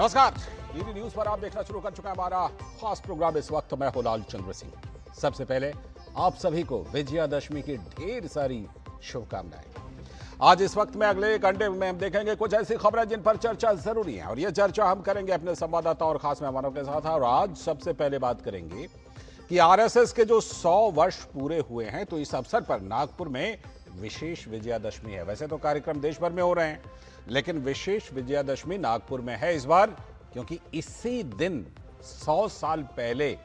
नमस्कार, DD news पर आप देखना शुरू कर चुका है हमारा खास प्रोग्राम। इस वक्त मैं हूं लाल चंद्र सिंह। सबसे पहले आप सभी को विजयादशमी की ढेर सारी शुभकामनाएं। आज इस वक्त में अगले एक घंटे में हम देखेंगे कुछ ऐसी खबरें जिन पर चर्चा जरूरी है, और यह चर्चा हम करेंगे अपने संवाददाताओं और खास मेहमानों के साथ। और आज सबसे पहले बात करेंगे कि आरएसएस के जो 100 वर्ष पूरे हुए हैं, तो इस अवसर पर नागपुर में विशेष विजयादशमी है। वैसे तो कार्यक्रम देश भर में हो रहे हैं, लेकिन विशेष विजयादशमी नागपुर में है इस बार, क्योंकि इसी दिन 100 साल पहले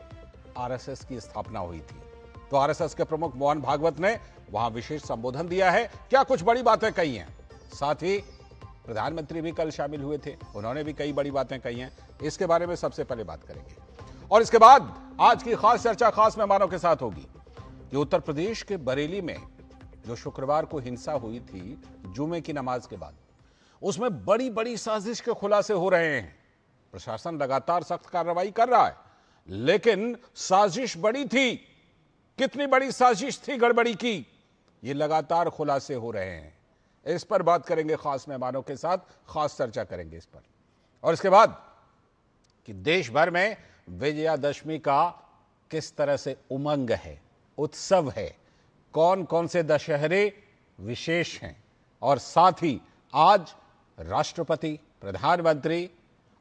आरएसएस की स्थापना हुई थी। तो आरएसएस के प्रमुख मोहन भागवत ने वहां विशेष संबोधन दिया है। क्या कुछ बड़ी बातें कही हैं। साथ ही प्रधानमंत्री भी कल शामिल हुए थे, उन्होंने भी कई बड़ी बातें कही हैं। इसके बारे में सबसे पहले बात करेंगे, और इसके बाद आज की खास चर्चा खास मेहमानों के साथ होगी कि उत्तर प्रदेश के बरेली में जो शुक्रवार को हिंसा हुई थी जुमे की नमाज के बाद, उसमें बड़ी बड़ी साजिश के खुलासे हो रहे हैं। प्रशासन लगातार सख्त कार्रवाई कर रहा है, लेकिन साजिश बड़ी थी। कितनी बड़ी साजिश थी गड़बड़ी की, ये लगातार खुलासे हो रहे हैं। इस पर बात करेंगे खास मेहमानों के साथ, खास चर्चा करेंगे इस पर। और इसके बाद कि देश भर में विजयादशमी का किस तरह से उमंग है, उत्सव है, कौन कौन से दशहरे विशेष हैं, और साथ ही आज राष्ट्रपति, प्रधानमंत्री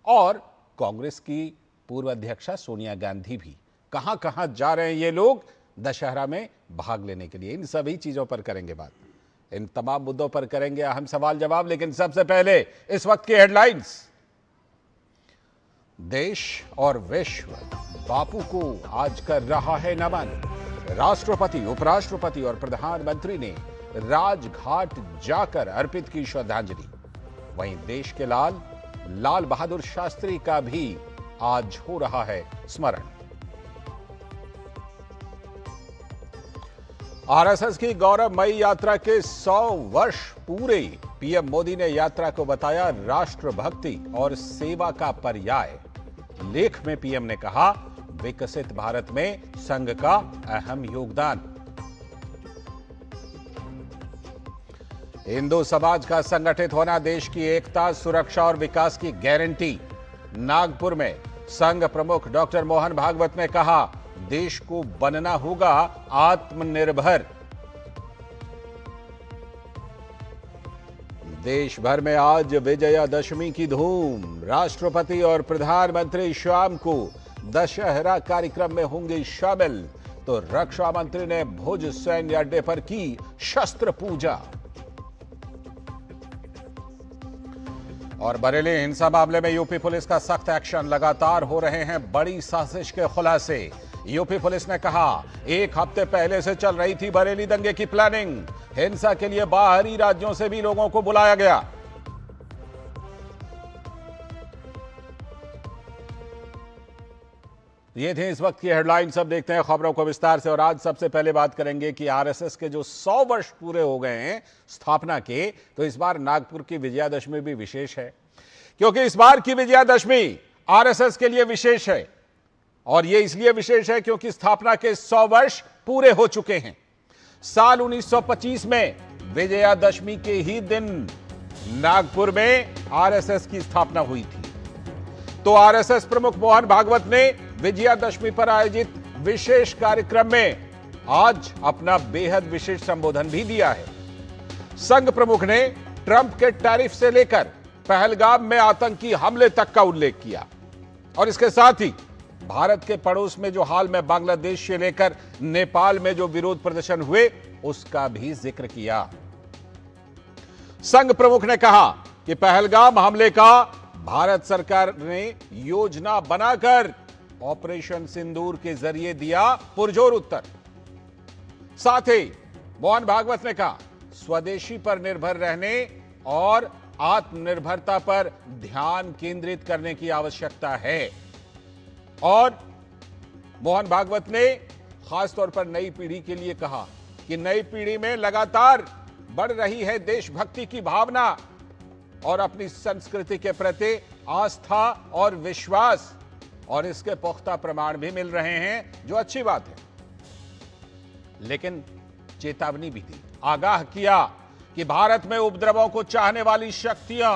और कांग्रेस की पूर्व अध्यक्षा सोनिया गांधी भी कहां कहां जा रहे हैं ये लोग दशहरा में भाग लेने के लिए। इन सभी चीजों पर करेंगे बात, इन तमाम मुद्दों पर करेंगे अहम सवाल जवाब। लेकिन सबसे पहले इस वक्त की हेडलाइंस। देश और विश्व बापू को आज कर रहा है नमन। राष्ट्रपति, उपराष्ट्रपति और प्रधानमंत्री ने राजघाट जाकर अर्पित की श्रद्धांजलि। वहीं देश के लाल बहादुर शास्त्री का भी आज हो रहा है स्मरण। आरएसएस की गौरवमयी यात्रा के 100 वर्ष पूरे। पीएम मोदी ने यात्रा को बताया राष्ट्रभक्ति और सेवा का पर्याय। लेख में पीएम ने कहा, विकसित भारत में संघ का अहम योगदान। हिंदू समाज का संगठित होना देश की एकता, सुरक्षा और विकास की गारंटी। नागपुर में संघ प्रमुख डॉक्टर मोहन भागवत ने कहा, देश को बनना होगा आत्मनिर्भर। देश भर में आज विजयादशमी की धूम। राष्ट्रपति और प्रधानमंत्री शाम को दशहरा कार्यक्रम में होंगे शामिल। तो रक्षा मंत्री ने भुज सैन्य अड्डे पर की शस्त्र पूजा। और बरेली हिंसा मामले में यूपी पुलिस का सख्त एक्शन। लगातार हो रहे हैं बड़ी साजिश के खुलासे। यूपी पुलिस ने कहा, एक हफ्ते पहले से चल रही थी बरेली दंगे की प्लानिंग। हिंसा के लिए बाहरी राज्यों से भी लोगों को बुलाया गया। ये थे इस वक्त की हेडलाइंस। अब देखते हैं खबरों को विस्तार से। और आज सबसे पहले बात करेंगे कि आरएसएस के जो 100 वर्ष पूरे हो गए हैं स्थापना के, तो इस बार नागपुर की विजयादशमी भी विशेष है, क्योंकि इस बार की विजयादशमी आरएसएस के लिए विशेष है। और यह इसलिए विशेष है क्योंकि स्थापना के 100 वर्ष पूरे हो चुके हैं। साल 1925 में विजयादशमी के ही दिन नागपुर में आरएसएस की स्थापना हुई थी। तो आरएसएस प्रमुख मोहन भागवत ने विजयादशमी पर आयोजित विशेष कार्यक्रम में आज अपना बेहद विशेष संबोधन भी दिया है। संघ प्रमुख ने ट्रंप के टैरिफ से लेकर पहलगाम में आतंकी हमले तक का उल्लेख किया, और इसके साथ ही भारत के पड़ोस में जो हाल में बांग्लादेश से लेकर नेपाल में जो विरोध प्रदर्शन हुए उसका भी जिक्र किया। संघ प्रमुख ने कहा कि पहलगाम हमले का भारत सरकार ने योजना बनाकर ऑपरेशन सिंदूर के जरिए दिया पुरजोर उत्तर। साथ ही मोहन भागवत ने कहा, स्वदेशी पर निर्भर रहने और आत्मनिर्भरता पर ध्यान केंद्रित करने की आवश्यकता है। और मोहन भागवत ने खासतौर पर नई पीढ़ी के लिए कहा कि नई पीढ़ी में लगातार बढ़ रही है देशभक्ति की भावना और अपनी संस्कृति के प्रति आस्था और विश्वास, और इसके पुख्ता प्रमाण भी मिल रहे हैं, जो अच्छी बात है। लेकिन चेतावनी भी दी, आगाह किया कि भारत में उपद्रवों को चाहने वाली शक्तियां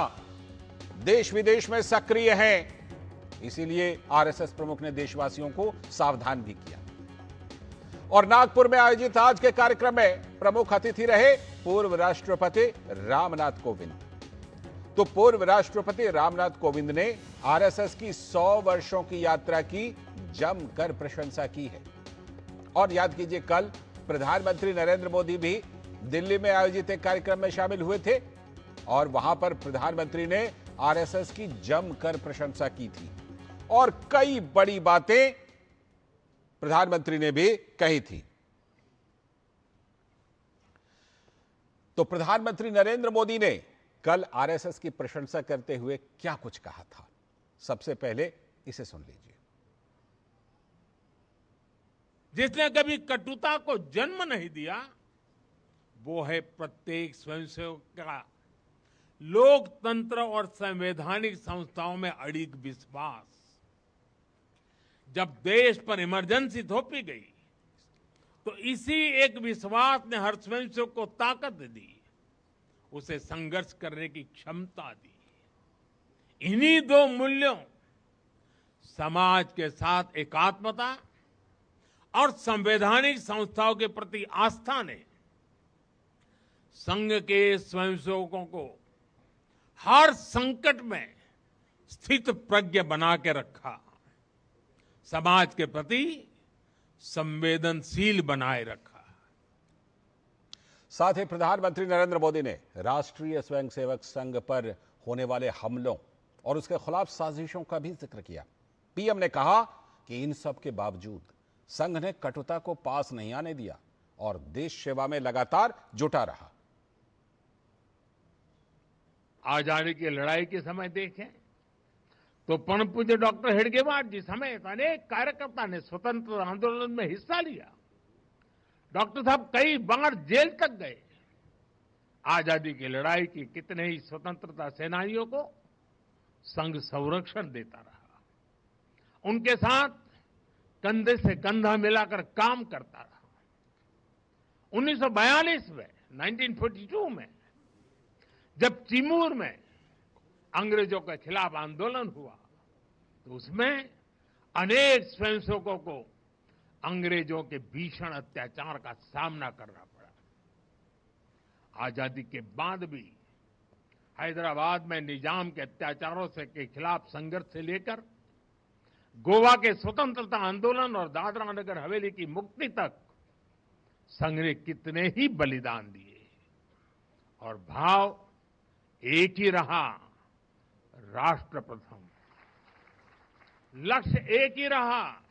देश विदेश में सक्रिय हैं। इसीलिए आरएसएस प्रमुख ने देशवासियों को सावधान भी किया। और नागपुर में आयोजित आज के कार्यक्रम में प्रमुख अतिथि रहे पूर्व राष्ट्रपति रामनाथ कोविंद। तो पूर्व राष्ट्रपति रामनाथ कोविंद ने आरएसएस की 100 वर्षों की यात्रा की जमकर प्रशंसा की है। और याद कीजिए, कल प्रधानमंत्री नरेंद्र मोदी भी दिल्ली में आयोजित एक कार्यक्रम में शामिल हुए थे और वहां पर प्रधानमंत्री ने आरएसएस की जमकर प्रशंसा की थी और कई बड़ी बातें प्रधानमंत्री ने भी कही थी। तो प्रधानमंत्री नरेंद्र मोदी ने कल आरएसएस की प्रशंसा करते हुए क्या कुछ कहा था, सबसे पहले इसे सुन लीजिए। जिसने कभी कटुता को जन्म नहीं दिया, वो है प्रत्येक स्वयंसेवक का लोकतंत्र और संवैधानिक संस्थाओं में अडिग विश्वास। जब देश पर इमरजेंसी थोपी गई तो इसी एक विश्वास ने हर स्वयंसेवक को ताकत दी, उसे संघर्ष करने की क्षमता दी। इन्हीं दो मूल्यों, समाज के साथ एकात्मता और संवैधानिक संस्थाओं के प्रति आस्था ने संघ के स्वयंसेवकों को हर संकट में स्थित प्रज्ञ बना के रखा, समाज के प्रति संवेदनशील बनाए रखा। साथ ही प्रधानमंत्री नरेंद्र मोदी ने राष्ट्रीय स्वयंसेवक संघ पर होने वाले हमलों और उसके खिलाफ साजिशों का भी जिक्र किया। पीएम ने कहा कि इन सब के बावजूद संघ ने कटुता को पास नहीं आने दिया और देश सेवा में लगातार जुटा रहा। आजादी की लड़ाई के समय देखें तो परम पूज्य डॉक्टर हेडगेवार जी समेत अनेक कार्यकर्ता ने स्वतंत्रता आंदोलन में हिस्सा लिया। डॉक्टर साहब कई बार जेल तक गए। आजादी की लड़ाई की कितने ही स्वतंत्रता सेनानियों को संघ संरक्षण देता रहा, उनके साथ कंधे से कंधा मिलाकर काम करता रहा। 1942 में 1942 में जब चिमूर में अंग्रेजों के खिलाफ आंदोलन हुआ तो उसमें अनेक स्वयंसेवकों को अंग्रेजों के भीषण अत्याचार का सामना करना पड़ा। आजादी के बाद भी हैदराबाद में निजाम के अत्याचारों के खिलाफ संघर्ष से लेकर गोवा के स्वतंत्रता आंदोलन और दादरा नगर हवेली की मुक्ति तक संघ ने कितने ही बलिदान दिए और भाव एक ही रहा, राष्ट्र प्रथम। लक्ष्य एक ही रहा,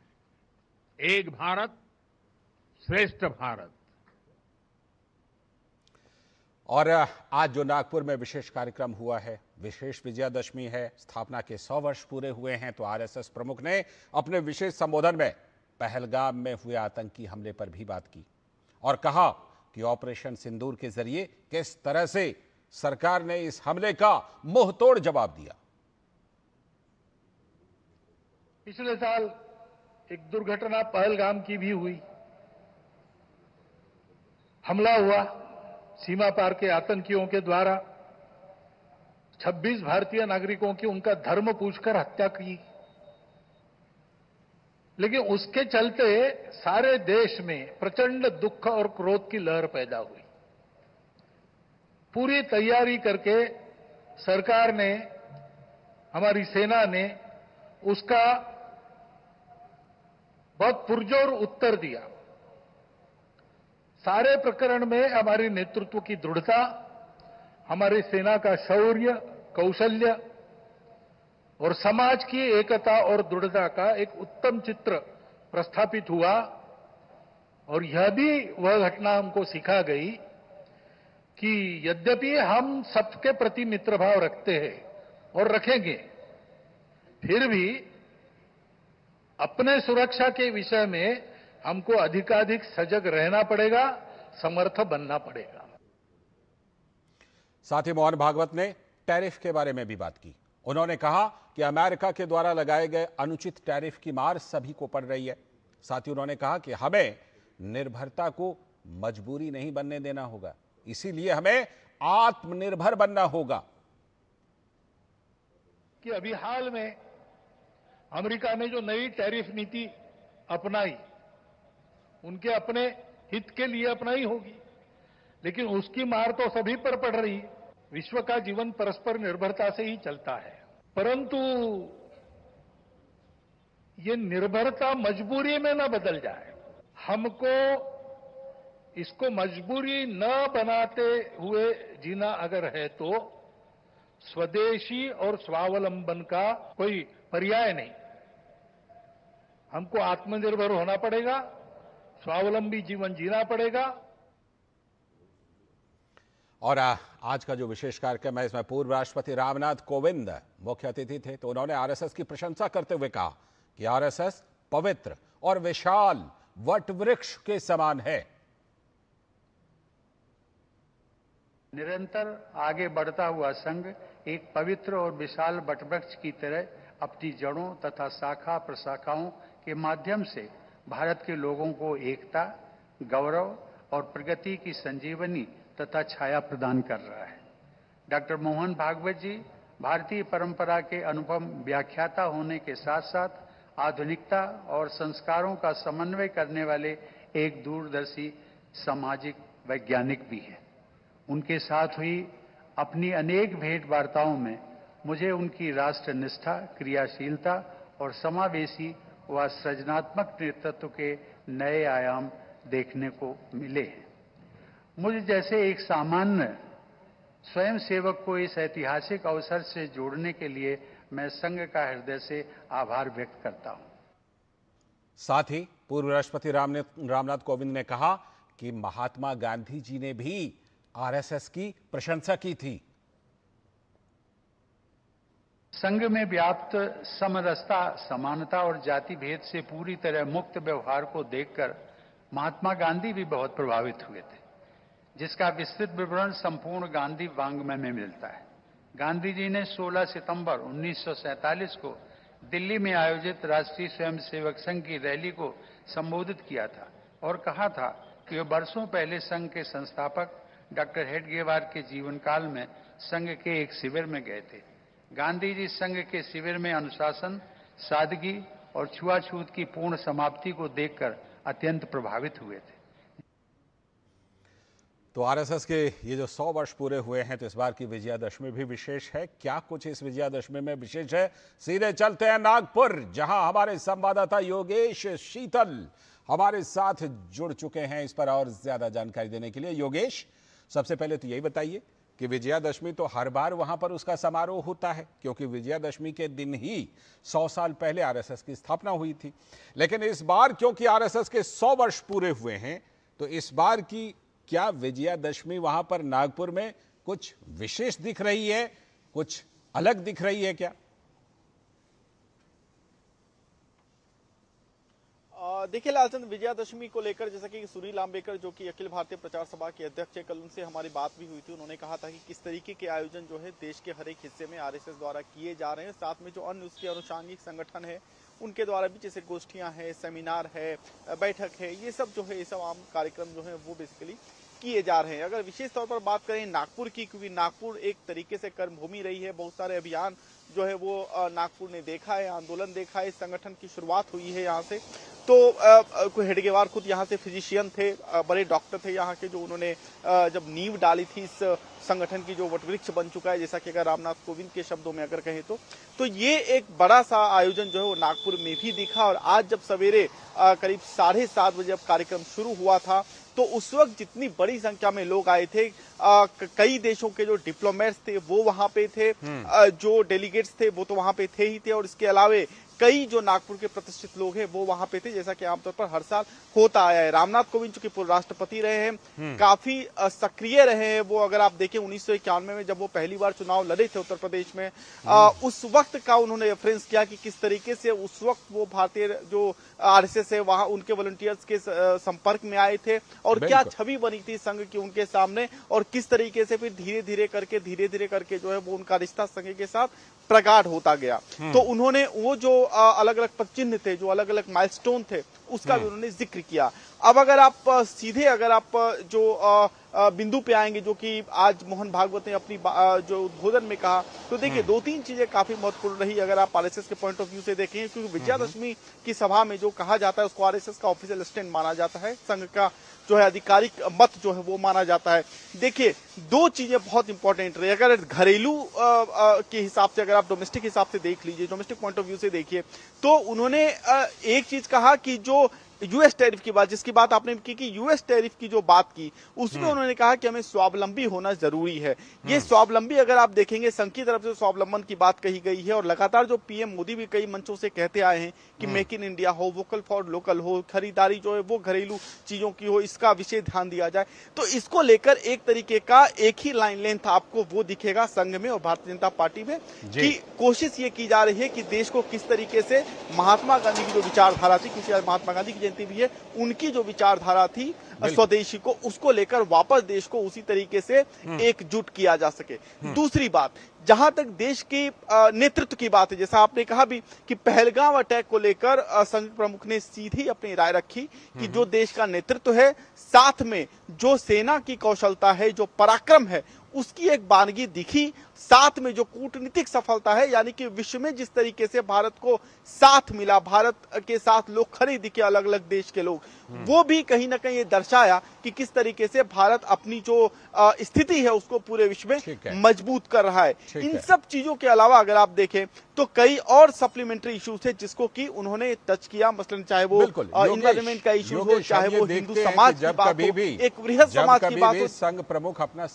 एक भारत श्रेष्ठ भारत। और आज जो नागपुर में विशेष कार्यक्रम हुआ है, विशेष विजयादशमी है, स्थापना के 100 वर्ष पूरे हुए हैं, तो आरएसएस प्रमुख ने अपने विशेष संबोधन में पहलगाम में हुए आतंकी हमले पर भी बात की और कहा कि ऑपरेशन सिंदूर के जरिए किस तरह से सरकार ने इस हमले का मुंहतोड़ जवाब दिया। पिछले साल एक दुर्घटना पहलगाम की भी हुई। हमला हुआ सीमा पार के आतंकियों के द्वारा। 26 भारतीय नागरिकों की उनका धर्म पूछकर हत्या की। लेकिन उसके चलते सारे देश में प्रचंड दुख और क्रोध की लहर पैदा हुई। पूरी तैयारी करके सरकार ने, हमारी सेना ने उसका बहुत पुरजोर उत्तर दिया। सारे प्रकरण में हमारी नेतृत्व की दृढ़ता, हमारी सेना का शौर्य, कौशल्य और समाज की एकता और दृढ़ता का एक उत्तम चित्र प्रस्थापित हुआ। और यह भी वह घटना हमको सिखा गई कि यद्यपि हम सबके प्रति मित्रभाव रखते हैं और रखेंगे, फिर भी अपने सुरक्षा के विषय में हमको अधिकाधिक सजग रहना पड़ेगा, समर्थ बनना पड़ेगा। साथ ही मोहन भागवत ने टैरिफ के बारे में भी बात की। उन्होंने कहा कि अमेरिका के द्वारा लगाए गए अनुचित टैरिफ की मार सभी को पड़ रही है। साथ ही उन्होंने कहा कि हमें निर्भरता को मजबूरी नहीं बनने देना होगा, इसीलिए हमें आत्मनिर्भर बनना होगा। कि अभी हाल में अमेरिका ने जो नई टैरिफ नीति अपनाई, उनके अपने हित के लिए अपनाई होगी, लेकिन उसकी मार तो सभी पर पड़ रही है। विश्व का जीवन परस्पर निर्भरता से ही चलता है, परंतु ये निर्भरता मजबूरी में न बदल जाए। हमको इसको मजबूरी न बनाते हुए जीना अगर है तो स्वदेशी और स्वावलंबन का कोई पर्याय नहीं। हमको आत्मनिर्भर होना पड़ेगा, स्वावलंबी जीवन जीना पड़ेगा। और आज का जो विशेष कार्यक्रम है, इसमें पूर्व राष्ट्रपति रामनाथ कोविंद मुख्य अतिथि थे। तो उन्होंने आरएसएस की प्रशंसा करते हुए कहा कि आरएसएस पवित्र और विशाल वटवृक्ष के समान है। निरंतर आगे बढ़ता हुआ संघ एक पवित्र और विशाल वटवृक्ष की तरह अपनी जड़ों तथा शाखा प्रशाखाओं के माध्यम से भारत के लोगों को एकता, गौरव और प्रगति की संजीवनी तथा छाया प्रदान कर रहा है। डॉक्टर मोहन भागवत जी भारतीय परंपरा के अनुपम व्याख्याता होने के साथ साथ आधुनिकता और संस्कारों का समन्वय करने वाले एक दूरदर्शी सामाजिक वैज्ञानिक भी हैं। उनके साथ हुई अपनी अनेक भेंट वार्ताओं में मुझे उनकी राष्ट्रनिष्ठा, क्रियाशीलता और समावेशी व सृजनात्मक नेतृत्व के नए आयाम देखने को मिले हैं। मुझे जैसे एक सामान्य स्वयंसेवक को इस ऐतिहासिक अवसर से जोड़ने के लिए मैं संघ का हृदय से आभार व्यक्त करता हूं। साथ ही पूर्व राष्ट्रपति रामनाथ कोविंद ने कहा कि महात्मा गांधी जी ने भी आरएसएस की प्रशंसा की थी। संघ में व्याप्त समरसता, समानता और जाति भेद से पूरी तरह मुक्त व्यवहार को देखकर महात्मा गांधी भी बहुत प्रभावित हुए थे, जिसका विस्तृत विवरण संपूर्ण गांधी वाङ्मय में मिलता है। गांधी जी ने 16 सितंबर 1947 को दिल्ली में आयोजित राष्ट्रीय स्वयंसेवक संघ की रैली को संबोधित किया था और कहा था कि वे वर्षों पहले संघ के संस्थापक डॉक्टर हेडगेवार के जीवन काल में संघ के एक शिविर में गए थे। गांधी जी संघ के शिविर में अनुशासन, सादगी और छुआछूत की पूर्ण समाप्ति को देखकर अत्यंत प्रभावित हुए थे। तो आरएसएस के ये जो 100 वर्ष पूरे हुए हैं, तो इस बार की विजयादशमी भी विशेष है। क्या कुछ इस विजयादशमी में विशेष है, सीधे चलते हैं नागपुर, जहां हमारे संवाददाता योगेश शीतल हमारे साथ जुड़ चुके हैं इस पर और ज्यादा जानकारी देने के लिए। योगेश, सबसे पहले तो यही बताइए कि विजयादशमी तो हर बार वहां पर उसका समारोह होता है, क्योंकि विजयादशमी के दिन ही 100 साल पहले आरएसएस की स्थापना हुई थी। लेकिन इस बार क्योंकि आरएसएस के 100 वर्ष पूरे हुए हैं, तो इस बार की क्या विजयादशमी वहां पर नागपुर में कुछ विशेष दिख रही है, कुछ अलग दिख रही है क्या? देखिए लालचंद, विजयादशमी को लेकर जैसा कि सुनील आंबेकर जो कि अखिल भारतीय प्रचार सभा के अध्यक्ष है, कल उनसे हमारी बात भी हुई थी। उन्होंने कहा था कि किस तरीके के आयोजन जो है देश के हर एक हिस्से में आरएसएस द्वारा किए जा रहे हैं, साथ में जो अन्य उसके अनुषंगिक संगठन है उनके द्वारा भी, जैसे गोष्ठियां हैं, सेमिनार है, बैठक है, ये सब जो है, ये सब आम कार्यक्रम जो है वो बेसिकली किए जा रहे हैं। अगर विशेष तौर पर बात करें नागपुर की, क्योंकि नागपुर एक तरीके से कर्मभूमि रही है, बहुत सारे अभियान जो है वो नागपुर ने देखा है, आंदोलन देखा है, इस संगठन की शुरुआत हुई है यहाँ से। तो हेडगेवार खुद यहाँ से फिजिशियन थे, बड़े डॉक्टर थे यहाँ के, जो उन्होंने जब नींव डाली थी इस संगठन की, जो वटवृक्ष बन चुका है, जैसा कि अगर रामनाथ कोविंद के शब्दों में अगर कहें तो ये एक बड़ा सा आयोजन जो है वो नागपुर में भी दिखा। और आज जब सवेरे करीब 7:30 बजे जब कार्यक्रम शुरू हुआ था, तो उस वक्त जितनी बड़ी संख्या में लोग आए थे, कई देशों के जो डिप्लोमेट्स थे वो वहां पे थे, जो डेलीगेट्स थे वो तो वहां पे थे ही थे, और इसके अलावे कई जो नागपुर के प्रतिष्ठित लोग हैं वो वहां पे थे, जैसा कि आमतौर पर हर साल होता आया है। रामनाथ कोविंद चूंकि पूर्व राष्ट्रपति रहे हैं, काफी सक्रिय रहे हैं वो। अगर आप देखें 1991 में जब वो पहली बार चुनाव लड़े थे उत्तर प्रदेश में, उस वक्त का उन्होंने रेफरेंस किया कि किस तरीके से उस वक्त वो भारतीय जो आरएसएस है वहां उनके वॉलंटियर्स के संपर्क में आए थे, और क्या छवि बनी थी संघ की उनके सामने, और किस तरीके से फिर धीरे धीरे करके जो है वो उनका रिश्ता संघ के साथ प्रगाढ़ होता गया। तो उन्होंने वो जो अलग अलग पदचिन्ह थे, जो अलग अलग माइलस्टोन थे, उसका भी उन्होंने जिक्र किया। अब अगर आप सीधे जो बिंदु पे आएंगे जो कि आज मोहन भागवत ने अपनी जो उद्बोधन में कहा, तो देखिए दो तीन चीजें काफी महत्वपूर्ण रही अगर आप आरएसएस के पॉइंट ऑफ व्यू से देखें, क्योंकि विजयादशमी की सभा में जो कहा जाता है उसको आरएसएस का ऑफिशियल स्टैंड माना जाता है, संघ का जो है आधिकारिक मत जो है वो माना जाता है। देखिए दो चीजें बहुत इंपॉर्टेंट रही, अगर घरेलू के हिसाब से, अगर आप डोमेस्टिक हिसाब से देख लीजिए, डोमेस्टिक पॉइंट ऑफ व्यू से देखिए, तो उन्होंने एक चीज कहा कि जो यूएस टैरिफ की बात, जिसकी बात आपने की कि यूएस टैरिफ की जो बात की, उसमें उन्होंने कहा कि हमें स्वावलंबी होना जरूरी है। ये स्वावलंबी अगर आप देखेंगे संघ की तरफ से स्वावलंबन की बात कही गई है, और लगातार जो पीएम मोदी भी कई मंचों से कहते आए हैं कि मेक इन इंडिया हो, वोकल फॉर लोकल हो, खरीदारी जो है वो घरेलू चीजों की हो, इसका विशेष ध्यान दिया जाए। तो इसको लेकर एक तरीके का एक ही लाइन लेंथ आपको वो दिखेगा संघ में और भारतीय जनता पार्टी में, कि कोशिश ये की जा रही है कि देश को किस तरीके से महात्मा गांधी की जो विचारधारा थी, क्योंकि महात्मा गांधी की जयंती भी है, उनकी जो विचारधारा थी स्वदेशी को, उसको लेकर वापस देश को उसी तरीके से एकजुट किया जा सके। दूसरी बात, जहां तक देश की नेतृत्व की बात है, जैसा आपने कहा भी कि पहलगाम अटैक को लेकर संघ प्रमुख ने सीधी अपनी राय रखी कि जो देश का नेतृत्व है, साथ में जो सेना की कौशलता है, जो पराक्रम है, उसकी एक बानगी दिखी, साथ में जो कूटनीतिक सफलता है, यानी कि विश्व में जिस तरीके से भारत को साथ मिला, भारत के साथ लोग खड़े दिखे, अलग अलग देश के लोग, वो भी कहीं ना कहीं ये दर्शाया कि किस तरीके से भारत अपनी जो स्थिति है उसको पूरे विश्व में मजबूत कर रहा है। इन सब चीजों के अलावा अगर आप देखें तो कई और सप्लीमेंट्री इश्यूज थे जिसको कि उन्होंने टच किया, मसलन चाहे वो इन्वायरमेंट का इश्यू हो, चाहे वो हिंदू समाज की बात हो, एक वृहद समाज की बात हो। संघ प्रमुख अपना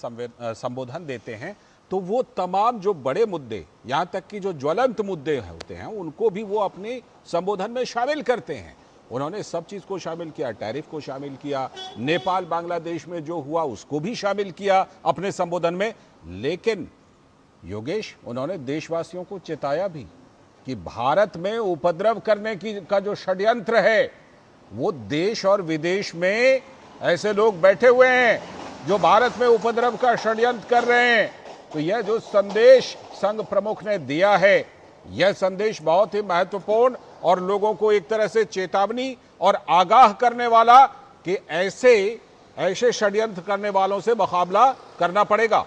संबोधन देते हैं तो वो तमाम जो बड़े मुद्दे, यहां तक कि जो ज्वलंत मुद्दे होते हैं, उनको भी वो अपने संबोधन में शामिल करते हैं। उन्होंने सब चीज को शामिल किया, टैरिफ को शामिल किया, नेपाल बांग्लादेश में जो हुआ उसको भी शामिल किया अपने संबोधन में। लेकिन योगेश, उन्होंने देशवासियों को चेताया भी कि भारत में उपद्रव करने की का जो षड्यंत्र है, वो देश और विदेश में ऐसे लोग बैठे हुए हैं जो भारत में उपद्रव का षड्यंत्र कर रहे हैं। तो यह जो संदेश संघ प्रमुख ने दिया है, यह संदेश बहुत ही महत्वपूर्ण और लोगों को एक तरह से चेतावनी और आगाह करने वाला कि ऐसे षड्यंत्र करने वालों से मुकाबला करना पड़ेगा।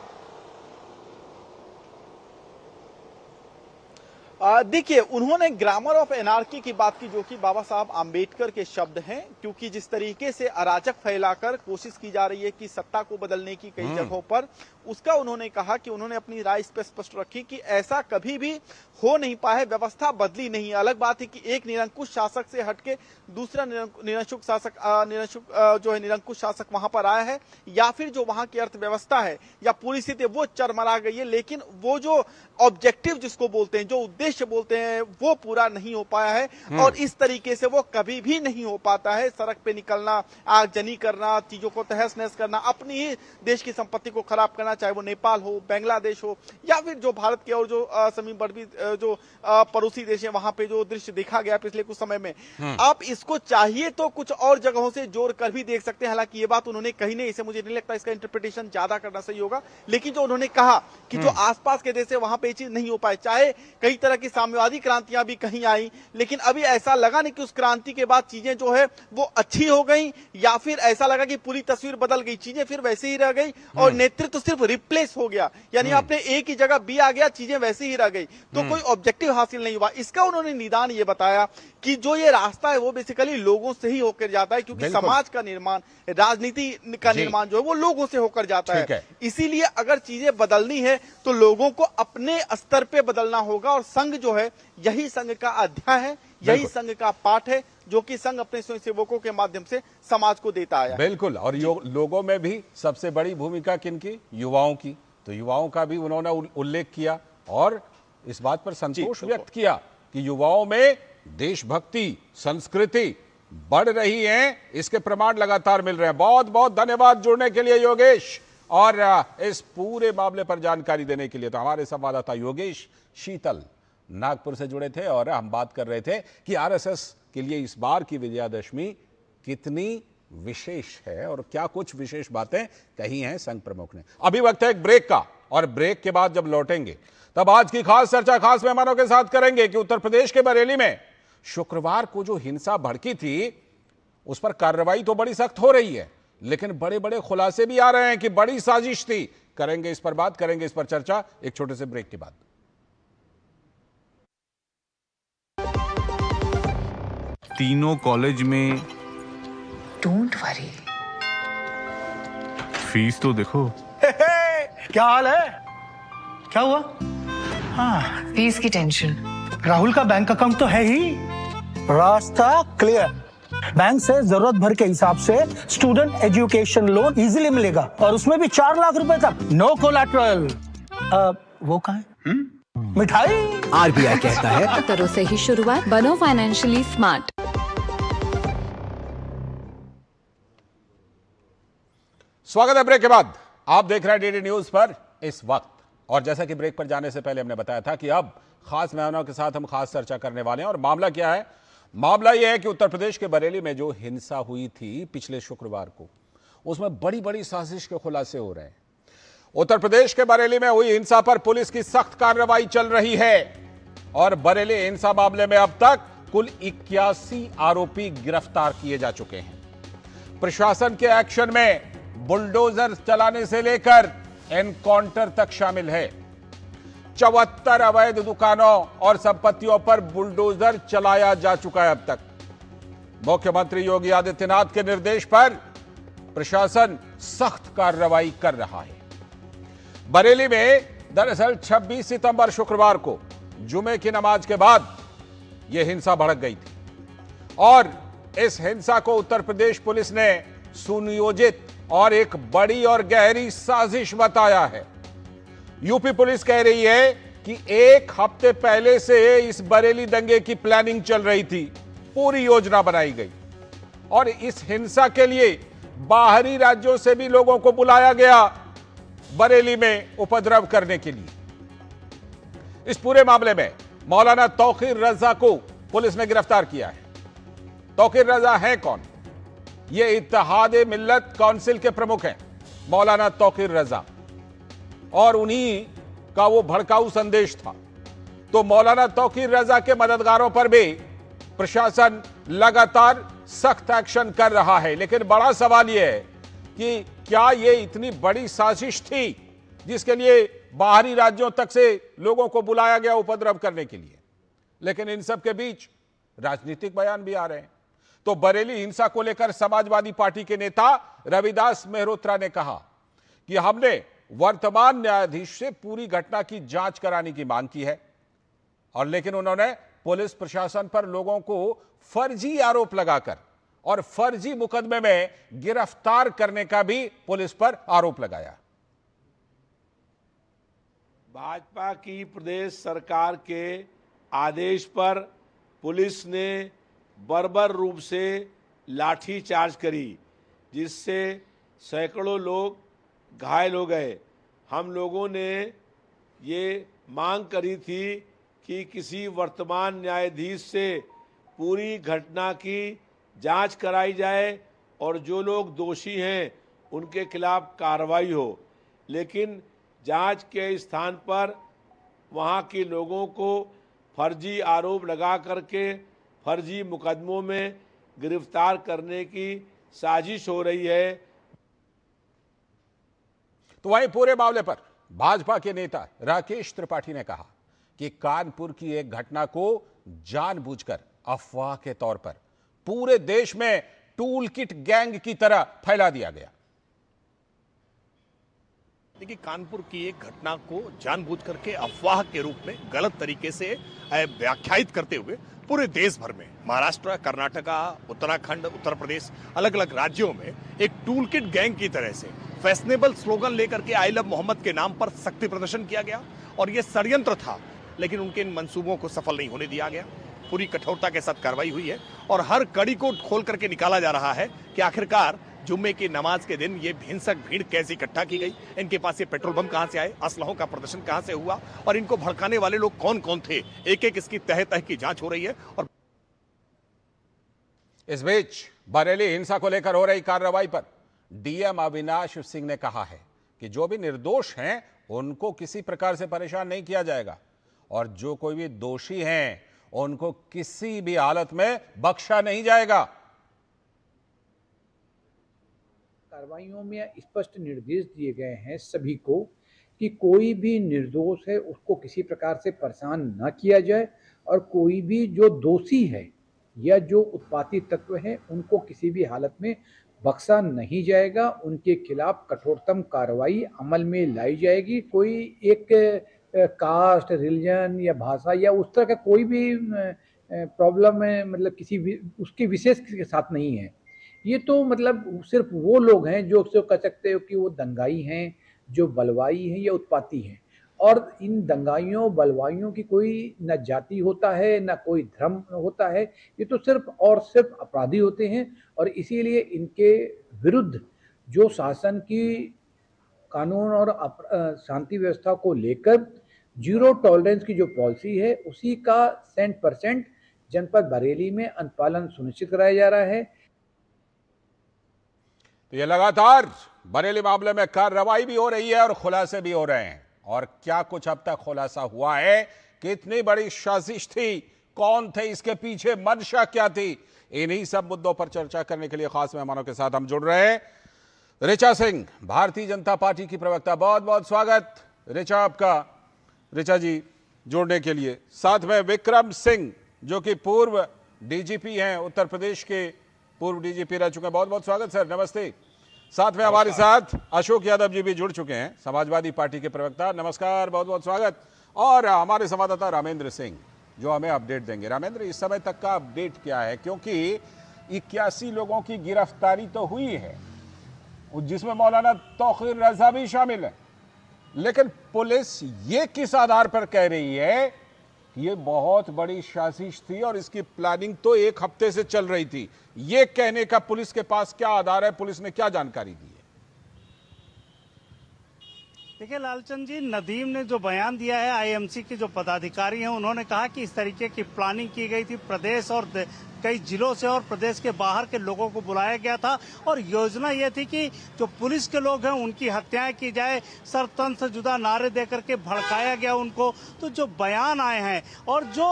देखिए, उन्होंने ग्रामर ऑफ एनार्की की बात की, जो कि बाबा साहब आंबेडकर के शब्द हैं, क्योंकि जिस तरीके से अराजक फैलाकर कोशिश की जा रही है कि सत्ता को बदलने की कई जगहों पर, उसका उन्होंने कहा कि उन्होंने अपनी राय इस पर स्पष्ट रखी कि ऐसा कभी भी हो नहीं पाया, व्यवस्था बदली नहीं है। अलग बात है कि एक निरंकुश शासक से हटके दूसरा निरंकुश शासक वहां पर आया है, या फिर जो वहां की अर्थव्यवस्था है या पूरी स्थिति वो चरमरा गई है, लेकिन वो जो ऑब्जेक्टिव जिसको बोलते हैं, जो उद्देश्य बोलते हैं, वो पूरा नहीं हो पाया है। और इस तरीके से वो कभी भी नहीं हो पाता है। सड़क पे निकलना, आगजनी करना, चीजों को तहस नहस करना, अपनी ही देश की संपत्ति को खराब करना, चाहे वो नेपाल हो, बांग्लादेश हो, या फिर जो भारत के और जो समीपवर्ती जो पड़ोसी देश है, वहां पे जो दृश्य देखा गया पिछले कुछ समय में, आप इसको चाहिए तो कुछ और जगहों से जोड़ कर भी देख सकते हैं। हालांकि ये बात उन्होंने कही नहीं, इसे मुझे नहीं लगता इसका इंटरप्रिटेशन ज्यादा करना सही होगा, लेकिन जो उन्होंने कहा कि जो आसपास के देश है वहां पे ये चीज नहीं हो पाए, चाहे कई तरह की साम्यवादी क्रांतियां भी कहीं आई, लेकिन अभी ऐसा लगा नहीं कि उस क्रांति के बाद चीजें जो है वो अच्छी हो गई, या फिर ऐसा लगा कि पूरी तस्वीर बदल गई, चीजें फिर वैसे ही रह गई और नेतृत्व सिर्फ रिप्लेस हो गया, यानी आपने एक ही जगह बी आ गया, चीजें वैसे ही रह गई, तो कोई ऑब्जेक्टिव हासिल नहीं हुआ। इसका उन्होंने निदान ये बताया कि जो ये रास्ता है वो बेसिकली लोगों से ही होकर जाता है, क्योंकि समाज का निर्माण, राजनीति का निर्माण जो है वो लोगों से होकर जाता है। इसीलिए अगर चीजें बदलनी है तो लोगों को अपने स्तर पे बदलना होगा, और संघ जो है यही संघ का अध्याय है, यही संघ का पाठ है, जो कि संघ अपने स्वयंसेवकों के माध्यम से समाज को देता आया। बिल्कुल, और लोगों में भी सबसे बड़ी भूमिका किनकी? युवाओं की। तो युवाओं का भी उन्होंने उल्लेख किया और इस बात पर संतोष व्यक्त किया कि युवाओं में देशभक्ति, संस्कृति बढ़ रही है, इसके प्रमाण लगातार मिल रहे हैं। बहुत बहुत धन्यवाद जुड़ने के लिए योगेश, और इस पूरे मामले पर जानकारी देने के लिए। तो हमारे संवाददाता योगेश शीतल नागपुर से जुड़े थे और हम बात कर रहे थे कि आरएसएस के लिए इस बार की विजयादशमी कितनी विशेष है और क्या कुछ विशेष बातें कही हैं संघ प्रमुख ने। अभी वक्त है एक ब्रेक का, और ब्रेक के बाद जब लौटेंगे तब आज की खास चर्चा खास मेहमानों के साथ करेंगे कि उत्तर प्रदेश के बरेली में शुक्रवार को जो हिंसा भड़की थी उस पर कार्रवाई तो बड़ी सख्त हो रही है, लेकिन बड़े बड़े खुलासे भी आ रहे हैं कि बड़ी साजिश थी। करेंगे इस पर बात, करेंगे इस पर चर्चा एक छोटे से ब्रेक के बाद। तीनों कॉलेज में डोंट वरी, फीस तो देखो। क्या हाल है? क्या हुआ? हाँ, फीस की टेंशन। राहुल का बैंक अकाउंट तो है ही, रास्ता क्लियर। बैंक से जरूरत भर के हिसाब से स्टूडेंट एजुकेशन लोन इजीली मिलेगा और उसमें भी 4 लाख रुपए तक, नो कोलैटरल। वो कहाँ है? मिठाई। आरबीआई कहता है करो सही शुरुआत, बनो फाइनेंशियली स्मार्ट। स्वागत है ब्रेक के बाद। आप देख रहे हैं डीडी न्यूज पर इस वक्त, और जैसा कि ब्रेक पर जाने से पहले हमने बताया था कि अब खास मेहमानों के साथ हम खास चर्चा करने वाले हैं। और मामला क्या है? मामला यह है कि उत्तर प्रदेश के बरेली में जो हिंसा हुई थी पिछले शुक्रवार को, उसमें बड़ी बड़ी साजिश के खुलासे हो रहे हैं। उत्तर प्रदेश के बरेली में हुई हिंसा पर पुलिस की सख्त कार्रवाई चल रही है और बरेली हिंसा मामले में अब तक कुल 81 आरोपी गिरफ्तार किए जा चुके हैं। प्रशासन के एक्शन में बुलडोजर चलाने से लेकर एनकाउंटर तक शामिल है। 74 अवैध दुकानों और संपत्तियों पर बुलडोजर चलाया जा चुका है अब तक। मुख्यमंत्री योगी आदित्यनाथ के निर्देश पर प्रशासन सख्त कार्रवाई कर रहा है। बरेली में दरअसल 26 सितंबर शुक्रवार को जुमे की नमाज के बाद यह हिंसा भड़क गई थी और इस हिंसा को उत्तर प्रदेश पुलिस ने सुनियोजित और एक बड़ी और गहरी साजिश बताया है। यूपी पुलिस कह रही है कि एक हफ्ते पहले से इस बरेली दंगे की प्लानिंग चल रही थी, पूरी योजना बनाई गई और इस हिंसा के लिए बाहरी राज्यों से भी लोगों को बुलाया गया बरेली में उपद्रव करने के लिए। इस पूरे मामले में मौलाना तौकीर रजा को पुलिस ने गिरफ्तार किया है। तौकीर रजा है कौन? ये इत्तेहादे मिल्लत काउंसिल के प्रमुख हैं मौलाना तौकीर रजा, और उन्हीं का वो भड़काऊ संदेश था। तो मौलाना तौकीर रजा के मददगारों पर भी प्रशासन लगातार सख्त एक्शन कर रहा है। लेकिन बड़ा सवाल यह है कि क्या ये इतनी बड़ी साजिश थी जिसके लिए बाहरी राज्यों तक से लोगों को बुलाया गया उपद्रव करने के लिए? लेकिन इन सब के बीच राजनीतिक बयान भी आ रहे हैं। तो बरेली हिंसा को लेकर समाजवादी पार्टी के नेता रविदास मेहरोत्रा ने कहा कि हमने वर्तमान न्यायाधीश से पूरी घटना की जांच कराने की मांग की है, और लेकिन उन्होंने पुलिस प्रशासन पर लोगों को फर्जी आरोप लगाकर और फर्जी मुकदमे में गिरफ्तार करने का भी पुलिस पर आरोप लगाया। भाजपा की प्रदेश सरकार के आदेश पर पुलिस ने बर्बर रूप से लाठी चार्ज करी, जिससे सैकड़ों लोग घायल हो गए। हम लोगों ने ये मांग करी थी कि किसी वर्तमान न्यायाधीश से पूरी घटना की जांच कराई जाए और जो लोग दोषी हैं उनके खिलाफ कार्रवाई हो। लेकिन जांच के स्थान पर वहां के लोगों को फर्जी आरोप लगा करके फर्जी मुकदमों में गिरफ्तार करने की साजिश हो रही है। तो वहीं पूरे मामले पर भाजपा के नेता राकेश त्रिपाठी ने कहा कि कानपुर की एक घटना को जानबूझकर अफवाह के तौर पर पूरे देश में टूल किट गैंग की तरह फैला दिया गया। देखिए, कानपुर की एक घटना को जानबूझ करके अफवाह के रूप में गलत तरीके से व्याख्यायित करते हुए पूरे देश भर में महाराष्ट्र, कर्नाटका, उत्तराखंड, उत्तर प्रदेश, अलग अलग राज्यों में एक टूल किट गैंग की तरह से फैशनेबल स्लोगन लेकर के आई लव मोहम्मद के नाम पर शक्ति प्रदर्शन किया गया और यह षड्यंत्र था। लेकिन उनके इन मंसूबों को सफल नहीं होने दिया गया। पूरी कठोरता के साथ कार्रवाई हुई है और हर कड़ी को खोल करके निकाला जा रहा है कि आखिरकार जुम्मे की नमाज के दिन ये हिंसक भीड़ कैसे इकट्ठा की गई, इनके पास ये पेट्रोल बम कहां से आए, असलहों का प्रदर्शन कहां से हुआ और इनको भड़काने वाले लोग कौन कौन थे। एक एक इसकी तह तह की जांच हो रही है। और इस बीच बरेली हिंसा को लेकर हो रही कार्रवाई पर डीएम अविनाश सिंह ने कहा है कि जो भी निर्दोष हैं उनको किसी प्रकार से परेशान नहीं किया जाएगा और जो कोई भी दोषी हैं उनको किसी भी हालत में बख्शा नहीं जाएगा। कार्रवाइयों में स्पष्ट निर्देश दिए गए हैं सभी को कि कोई भी निर्दोष है उसको किसी प्रकार से परेशान न किया जाए और कोई भी जो दोषी है या जो उत्पाती तत्व हैं उनको किसी भी हालत में बख्शा नहीं जाएगा। उनके खिलाफ कठोरतम कार्रवाई अमल में लाई जाएगी। कोई एक कास्ट, रिलीजन या भाषा या उस तरह का कोई भी प्रॉब्लम है, मतलब किसी भी उसके विशेष के साथ नहीं है। ये तो मतलब सिर्फ वो लोग हैं जो कह सकते हो कि वो दंगाई हैं, जो बलवाई हैं या उत्पाती हैं। और इन दंगाइयों बलवाइयों की कोई न जाति होता है न कोई धर्म होता है, ये तो सिर्फ और सिर्फ अपराधी होते हैं। और इसीलिए इनके विरुद्ध जो शासन की कानून और शांति व्यवस्था को लेकर जीरो टॉलरेंस की जो पॉलिसी है उसी का 100% जनपद बरेली में अनुपालन सुनिश्चित कराया जा रहा है। तो ये लगातार बरेली मामले में कार्रवाई भी हो रही है और खुलासे भी हो रहे हैं। और क्या कुछ अब तक खुलासा हुआ है, कितनी बड़ी साजिश थी, कौन थे इसके पीछे, मंशा क्या थी, इन्हीं सब मुद्दों पर चर्चा करने के लिए खास मेहमानों के साथ हम जुड़ रहे हैं। ऋचा सिंह, भारतीय जनता पार्टी की प्रवक्ता, बहुत बहुत स्वागत ऋचा आपका, ऋचा जी जुड़ने के लिए। साथ में विक्रम सिंह जो कि पूर्व डीजीपी हैं, उत्तर प्रदेश के पूर्व डीजीपी रह चुके हैं, बहुत बहुत स्वागत सर, नमस्ते। साथ में हमारे साथ अशोक यादव जी भी जुड़ चुके हैं, समाजवादी पार्टी के प्रवक्ता, नमस्कार, बहुत बहुत स्वागत। और हमारे संवाददाता रामेंद्र सिंह जो हमें अपडेट देंगे। रामेंद्र, इस समय तक का अपडेट क्या है, क्योंकि 81 लोगों की गिरफ्तारी तो हुई है जिसमें मौलाना तौकीर रजा भी शामिल है, लेकिन पुलिस ये किस आधार पर कह रही है कि ये बहुत बड़ी साजिश थी और इसकी प्लानिंग तो एक हफ्ते से चल रही थी, ये कहने का पुलिस के पास क्या आधार है, पुलिस ने क्या जानकारी दी है? देखिए लालचंद जी, नदीम ने जो बयान दिया है, आईएमसी के जो पदाधिकारी हैं उन्होंने कहा कि इस तरीके की प्लानिंग की गई थी, प्रदेश और कई जिलों से और प्रदेश के बाहर के लोगों को बुलाया गया था और योजना ये थी कि जो पुलिस के लोग हैं उनकी हत्याएं की जाए, सरतन से जुदा नारे देकर के भड़काया गया उनको। तो जो बयान आए हैं और जो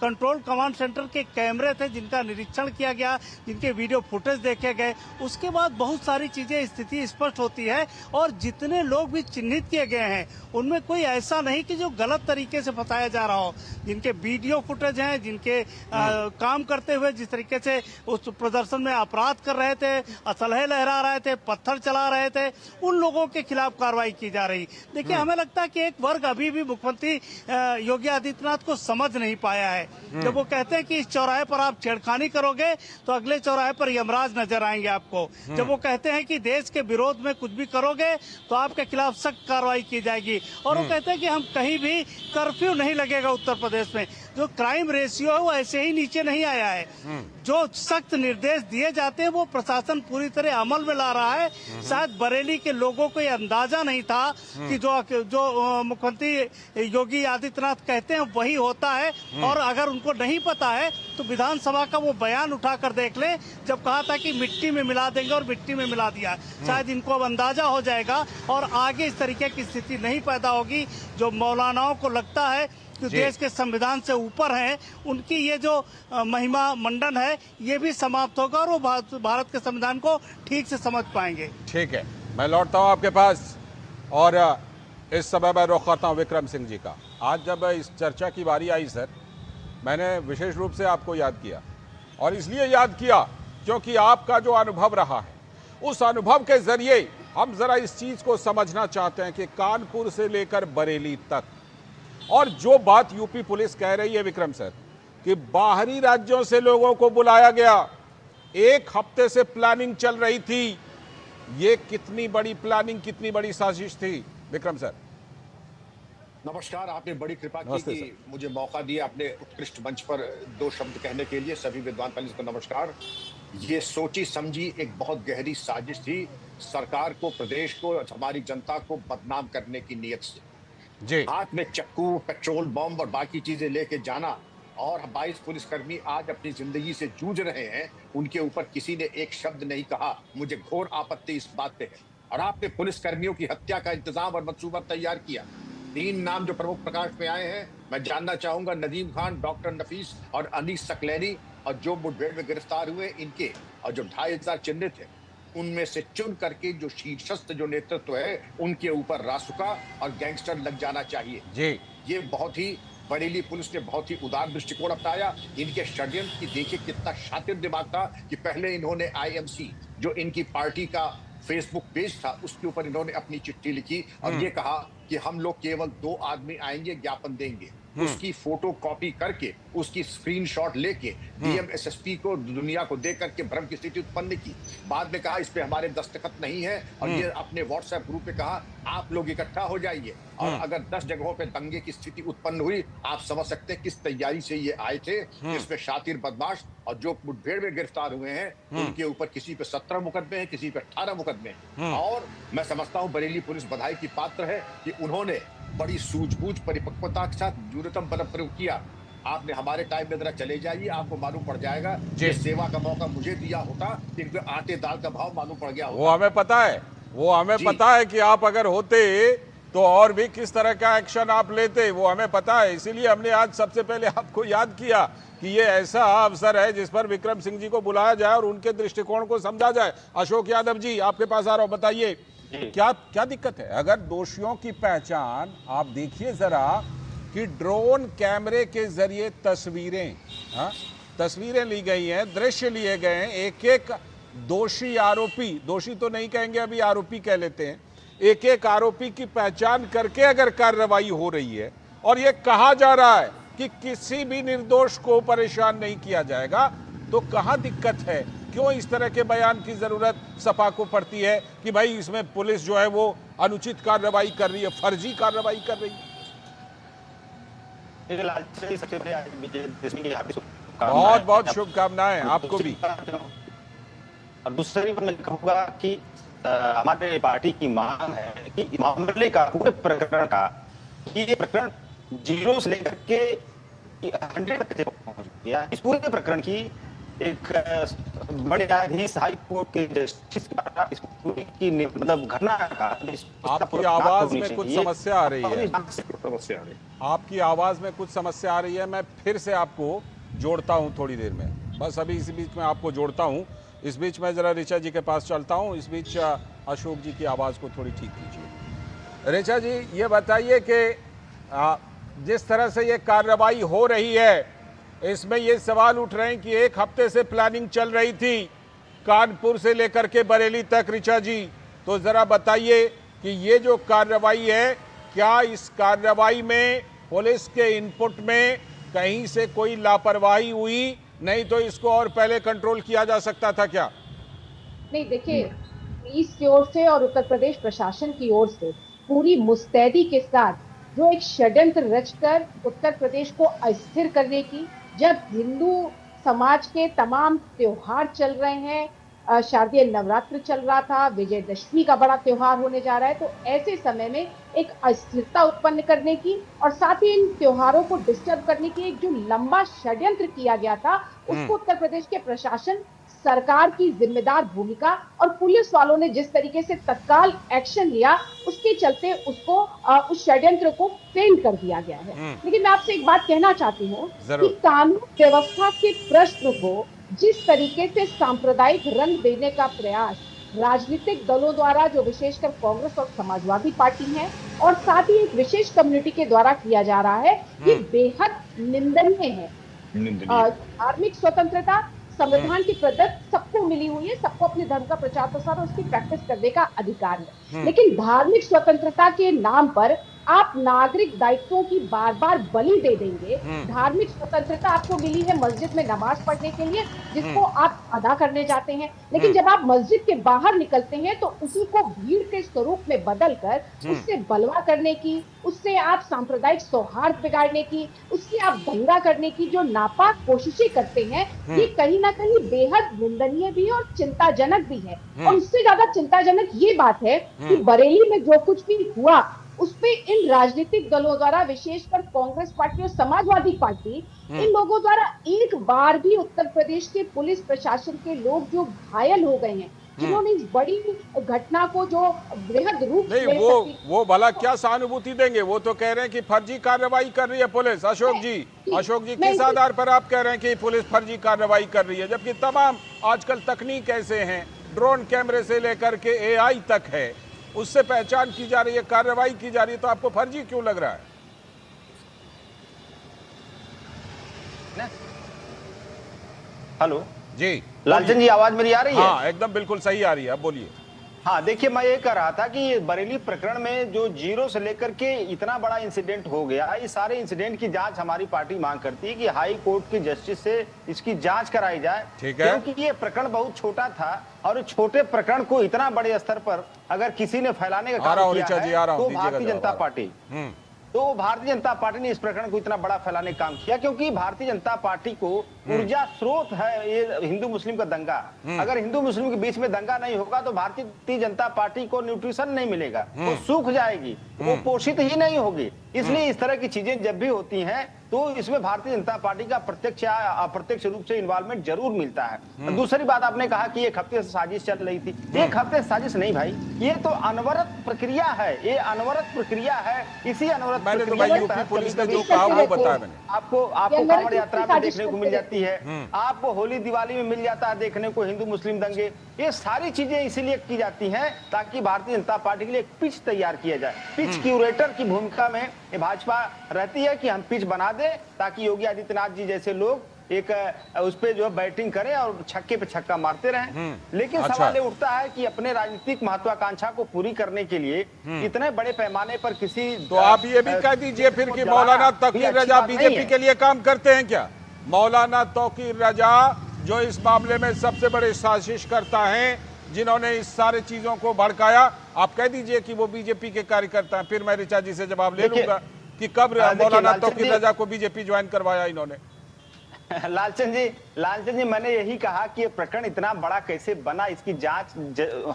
कंट्रोल कमांड सेंटर के कैमरे थे जिनका निरीक्षण किया गया, जिनके वीडियो फुटेज देखे गए, उसके बाद बहुत सारी चीजें स्थिति स्पष्ट होती है। और जितने लोग भी चिन्हित किए गए हैं उनमें कोई ऐसा नहीं कि जो गलत तरीके से फंसाया जा रहा हो। जिनके वीडियो फुटेज हैं, जिनके काम करते हुए जिस तरीके से उस प्रदर्शन में अपराध कर रहे थे, असलहे लहरा रहे थे, पत्थर चला रहे थे, उन लोगों के खिलाफ कार्रवाई की जा रही। देखिए, हमें लगता है कि एक वर्ग अभी भी मुख्यमंत्री योगी आदित्यनाथ को समझ नहीं पाया है। जब वो कहते हैं कि इस चौराहे पर आप छेड़खानी करोगे तो अगले चौराहे पर यमराज नजर आएंगे आपको। जब वो कहते हैं कि देश के विरोध में कुछ भी करोगे तो आपके खिलाफ सख्त कार्रवाई की जाएगी। और वो कहते हैं कि हम कहीं भी कर्फ्यू नहीं लगेगा उत्तर प्रदेश में। जो क्राइम रेशियो है वो ऐसे ही नीचे नहीं आया है। जो सख्त निर्देश दिए जाते हैं वो प्रशासन पूरी तरह अमल में ला रहा है। शायद बरेली के लोगों को ये अंदाजा नहीं था कि जो मुख्यमंत्री योगी आदित्यनाथ कहते हैं वही होता है। और अगर उनको नहीं पता है तो विधानसभा का वो बयान उठाकर देख ले, जब कहा था कि मिट्टी में मिला देंगे और मिट्टी में मिला दिया। शायद इनको अब अंदाजा हो जाएगा और आगे इस तरीके की स्थिति नहीं पैदा होगी। जो मौलानाओं को लगता है जो देश के संविधान से ऊपर हैं, उनकी ये जो महिमा मंडन है ये भी समाप्त होगा और वो भारत के संविधान को ठीक से समझ पाएंगे। ठीक है, मैं लौटता हूं आपके पास और इस समय मैं रुख करता हूं विक्रम सिंह जी का। आज जब इस चर्चा की बारी आई सर, मैंने विशेष रूप से आपको याद किया और इसलिए याद किया क्योंकि आपका जो अनुभव रहा है, उस अनुभव के जरिए हम जरा इस चीज को समझना चाहते हैं कि कानपुर से लेकर बरेली तक और जो बात यूपी पुलिस कह रही है विक्रम सर कि बाहरी राज्यों से लोगों को बुलाया गया, एक हफ्ते से प्लानिंग चल रही थी, ये कितनी बड़ी प्लानिंग, कितनी बड़ी साजिश थी विक्रम सर? नमस्कार, आपने बड़ी कृपा की कि मुझे मौका दिया अपने उत्कृष्ट मंच पर दो शब्द कहने के लिए। सभी विद्वान पैनलिस्ट को नमस्कार। ये सोची समझी एक बहुत गहरी साजिश थी, सरकार को, प्रदेश को, हमारी जनता को बदनाम करने की नीयत से। जी। हाथ में चक्कू, पेट्रोल बम और बाकी चीजें लेके जाना। और 22 पुलिसकर्मी आज अपनी जिंदगी से जूझ रहे हैं, उनके ऊपर किसी ने एक शब्द नहीं कहा। मुझे घोर आपत्ति इस बात पे है। और आपने पुलिसकर्मियों की हत्या का इंतजाम और मंसूबा तैयार किया। 3 नाम जो प्रमुख प्रकाश में आए हैं, मैं जानना चाहूंगा नदीम खान, डॉक्टर नफीस और अनीस सकलैनी, और जो मुठभेड़ में गिरफ्तार हुए इनके, और जो 2500 चिन्हित थे, उनमें से चुन करके जो शीर्षस्थ जो नेतृत्व है उनके ऊपर रासुका और गैंगस्टर लग जाना चाहिए जी। ये बहुत ही बरेली पुलिस ने बहुत ही उदार दृष्टिकोण अपनाया। इनके षड्यंत्र की देखिए कितना शातिर दिमाग था कि पहले इन्होंने आईएमसी जो इनकी पार्टी का फेसबुक पेज था उसके ऊपर इन्होंने अपनी चिट्ठी लिखी और ये कहा कि हम लोग केवल 2 आदमी आएंगे, ज्ञापन देंगे। उसकी फोटो कॉपी करके उसकी स्क्रीनशॉट लेके डीएम एसएसपी को दुनिया को दे करके भ्रम की स्थिति उत्पन्न की। बाद में कहा इस पे हमारे दस्तखत नहीं है और ये अपने व्हाट्सएप ग्रुप पे कहा आप लोग इकट्ठा हो जाइए और अगर 10 जगहों पे दंगे की स्थिति उत्पन्न हुई आप समझ सकते हैं किस तैयारी से ये आए थे। इसमें शातिर बदमाश और जो मुठभेड़ में गिरफ्तार हुए हैं उनके ऊपर किसी पे 17 मुकदमे हैं, किसी पे 18 मुकदमे हैं। और मैं समझता हूँ बरेली पुलिस बधाई की पात्र है कि उन्होंने बड़ी सूझबूझ परिपक्वता के साथ न्यूनतम बल प्रयोग किया। आपने हमारे टाइम में जरा चले जाइए, आपको मालूम पड़ जाएगा कि सेवा का मौका मुझे दिया होता इनको आटे दाल का भाव मालूम पड़ गया होता। वो हमें पता है कि आप अगर होते तो और भी किस तरह का एक्शन आप लेते, वो हमें पता है। इसीलिए हमने आज सबसे पहले आपको याद किया कि ये ऐसा अवसर है जिस पर विक्रम सिंह जी को बुलाया जाए और उनके दृष्टिकोण को समझा जाए। अशोक यादव जी आपके पास आ रहा हूं, बताइए क्या दिक्कत है? अगर दोषियों की पहचान आप देखिए जरा कि ड्रोन कैमरे के जरिए तस्वीरें ली गई हैं, दृश्य लिए गए हैं, एक एक दोषी आरोपी, दोषी तो नहीं कहेंगे अभी, आरोपी कह लेते हैं, एक एक आरोपी की पहचान करके अगर कार्रवाई हो रही है और ये कहा जा रहा है कि किसी भी निर्दोष को परेशान नहीं किया जाएगा, तो कहां दिक्कत है? क्यों इस तरह के बयान की जरूरत सपा को पड़ती है कि भाई इसमें पुलिस जो है वो अनुचित कार्रवाई कर रही है, फर्जी कार्रवाई कर रही है? बहुत बहुत शुभकामनाएं आपको भी। और दूसरी मैं कहूँगा कि हमारे पार्टी की मांग है कि मामले का पूरे प्रकरण का ये प्रकरण 0 से लेकर के 100 तक पहुंच गया। इस पूरे प्रकरण की एक बड़े न्यायाधीश हाई कोर्ट के जस्टिस इस पूरी की मतलब घटना का आपकी आवाज में कुछ समस्या आ रही है, आपकी आवाज में कुछ समस्या आ रही है। मैं फिर से आपको जोड़ता हूं थोड़ी देर में, बस अभी इस बीच में आपको जोड़ता हूं। इस बीच में जरा ऋचा जी के पास चलता हूं, इस बीच अशोक जी की आवाज को थोड़ी ठीक कीजिए। ऋचा जी ये बताइए कि जिस तरह से ये कार्रवाई हो रही है इसमें ये सवाल उठ रहे हैं कि एक हफ्ते से प्लानिंग चल रही थी कानपुर से लेकर के बरेली तक। ऋचा जी तो जरा बताइए कि ये जो कार्रवाई है, क्या इस कार्रवाई में पुलिस के इनपुट में कहीं से कोई लापरवाही हुई? नहीं तो इसको और पहले कंट्रोल किया जा सकता था क्या? नहीं, देखिए पुलिस की ओर से और उत्तर प्रदेश प्रशासन की ओर से पूरी मुस्तैदी के साथ जो एक षड्यंत्र रचकर उत्तर प्रदेश को अस्थिर करने की, जब हिंदू समाज के तमाम त्योहार चल रहे हैं, शारदीय नवरात्र चल रहा था, विजयदशमी का बड़ा त्योहार होने जा रहा है, तो ऐसे समय में एक अस्थिरता उत्पन्न करने की और साथ ही इन त्योहारों को डिस्टर्ब करने की एक जो लंबा षड्यंत्र किया गया था, उसको उत्तर प्रदेश के प्रशासन, सरकार की जिम्मेदार भूमिका और पुलिस वालों ने जिस तरीके से तत्काल एक्शन लिया, उसके चलते उसको उस षड्यंत्र को फेल कर दिया गया है। लेकिन मैं आपसे एक बात कहना चाहती हूँ कि कानून व्यवस्था के प्रश्न को जिस तरीके से सांप्रदायिक रंग देने का प्रयास राजनीतिक दलों द्वारा, जो विशेषकर कांग्रेस और समाजवादी पार्टी है, और साथ ही एक विशेष कम्युनिटी के द्वारा किया जा रहा है, ये बेहद निंदनीय है। धार्मिक स्वतंत्रता संविधान की प्रदत्त सबको मिली हुई है, सबको अपने धर्म का प्रचार प्रसार और उसकी प्रैक्टिस करने का अधिकार है, लेकिन धार्मिक स्वतंत्रता के नाम पर आप नागरिक दायित्वों की बार बार बलि दे देंगे। धार्मिक स्वतंत्रता आपको मिली है मस्जिद में नमाज पढ़ने के लिए, जिसको आप अदा करने जाते हैं, लेकिन जब आप मस्जिद के बाहर निकलते हैं तो उसी को भीड़ के स्वरूप में बदलकर उससे बलवा करने की, उससे आप सांप्रदायिक सौहार्द बिगाड़ने की, उससे आप दंगा करने की जो नापाक कोशिशें करते हैं, ये कहीं ना कहीं बेहद निंदनीय भी और चिंताजनक भी है। और उससे ज्यादा चिंताजनक ये बात है कि बरेली में जो कुछ भी हुआ उसपे इन राजनीतिक दलों द्वारा, विशेषकर कांग्रेस पार्टी और समाजवादी पार्टी, इन लोगों द्वारा एक बार भी उत्तर प्रदेश के पुलिस प्रशासन के लोग जो घायल हो गए हैं, जिन्होंने इस बड़ी घटना को जो वृहद रूप नहीं, वो भला क्या सहानुभूति देंगे? वो तो कह रहे हैं कि फर्जी कार्रवाई कर रही है पुलिस। अशोक जी किस आधार पर आप कह रहे हैं कि पुलिस फर्जी कार्रवाई कर रही है, जबकि तमाम आजकल तकनीक ऐसे हैं ड्रोन कैमरे से लेकर के एआई तक है, उससे पहचान की जा रही है, कार्रवाई की जा रही है, तो आपको फर्जी क्यों लग रहा है? हेलो जी लालचंद जी, आवाज मेरी आ रही है? हाँ एकदम बिल्कुल सही आ रही है, अब बोलिए। हाँ देखिए, मैं ये कह रहा था कि बरेली प्रकरण में जो जीरो से लेकर के इतना बड़ा इंसिडेंट हो गया, इस सारे इंसिडेंट की जांच हमारी पार्टी मांग करती है कि हाई कोर्ट की जस्टिस से इसकी जांच कराई जाए। ठीक है, क्योंकि ये प्रकरण बहुत छोटा था और छोटे प्रकरण को इतना बड़े स्तर पर अगर किसी ने फैलाने का काम किया है तो भारतीय जनता पार्टी भारतीय जनता पार्टी ने इस प्रकरण को इतना बड़ा फैलाने का काम किया, क्योंकि भारतीय जनता पार्टी को ऊर्जा स्रोत है ये हिंदू मुस्लिम का दंगा। अगर हिंदू मुस्लिम के बीच में दंगा नहीं होगा तो भारतीय जनता पार्टी को न्यूट्रिशन नहीं मिलेगा, वो सूख जाएगी, वो पोषित ही नहीं होगी। इसलिए इस तरह की चीजें जब भी होती हैं तो इसमें भारतीय जनता पार्टी का प्रत्यक्ष या अप्रत्यक्ष रूप से इन्वॉल्वमेंट जरूर मिलता है। दूसरी बात, आपने कहा कि एक हफ्ते से साजिश चल रही थी। एक हफ्ते से साजिश नहीं भाई, ये तो अनवरत प्रक्रिया है, ये अनवरत प्रक्रिया है। इसी अनवरत प्रक्रिया पुलिस ने जो कहा वो बताया मैंने आपको कांवड़ यात्रा में देखने को मिल जाती है, आपको होली दिवाली में मिल जाता है देखने को हिंदू मुस्लिम दंगे। ये सारी चीजें इसीलिए की जाती हैं ताकि भारतीय जनता पार्टी के लिए एक पिच तैयार किया जाए। पिच क्यूरेटर की भूमिका में भाजपा रहती है कि हम पिच बना दे ताकि योगी आदित्यनाथ जी जैसे लोग एक उस पे जो बैटिंग करें और छक्के पे छक्का मारते रहें। लेकिन सवाल ये उठता है कि अपने राजनीतिक महत्वाकांक्षा को पूरी करने के लिए इतने बड़े पैमाने पर किसी तो आप ये भी कह दीजिए फिर कि मौलाना तौकीर रजा बीजेपी के लिए काम करते हैं क्या? मौलाना तौकीर रजा जो इस मामले में सबसे बड़े साजिश करता है, जिन्होंने इस सारे चीजों को भड़काया, आप कह दीजिए कि वो बीजेपी के कार्यकर्ता हैं। फिर मैं ऋचा जी से जवाब ले लूंगा कि कब मौलाना तौकीर रजा को बीजेपी ज्वाइन करवाया इन्होंने। लालचंद जी, मैंने यही कहा कि ये प्रकरण इतना बड़ा कैसे बना, इसकी जांच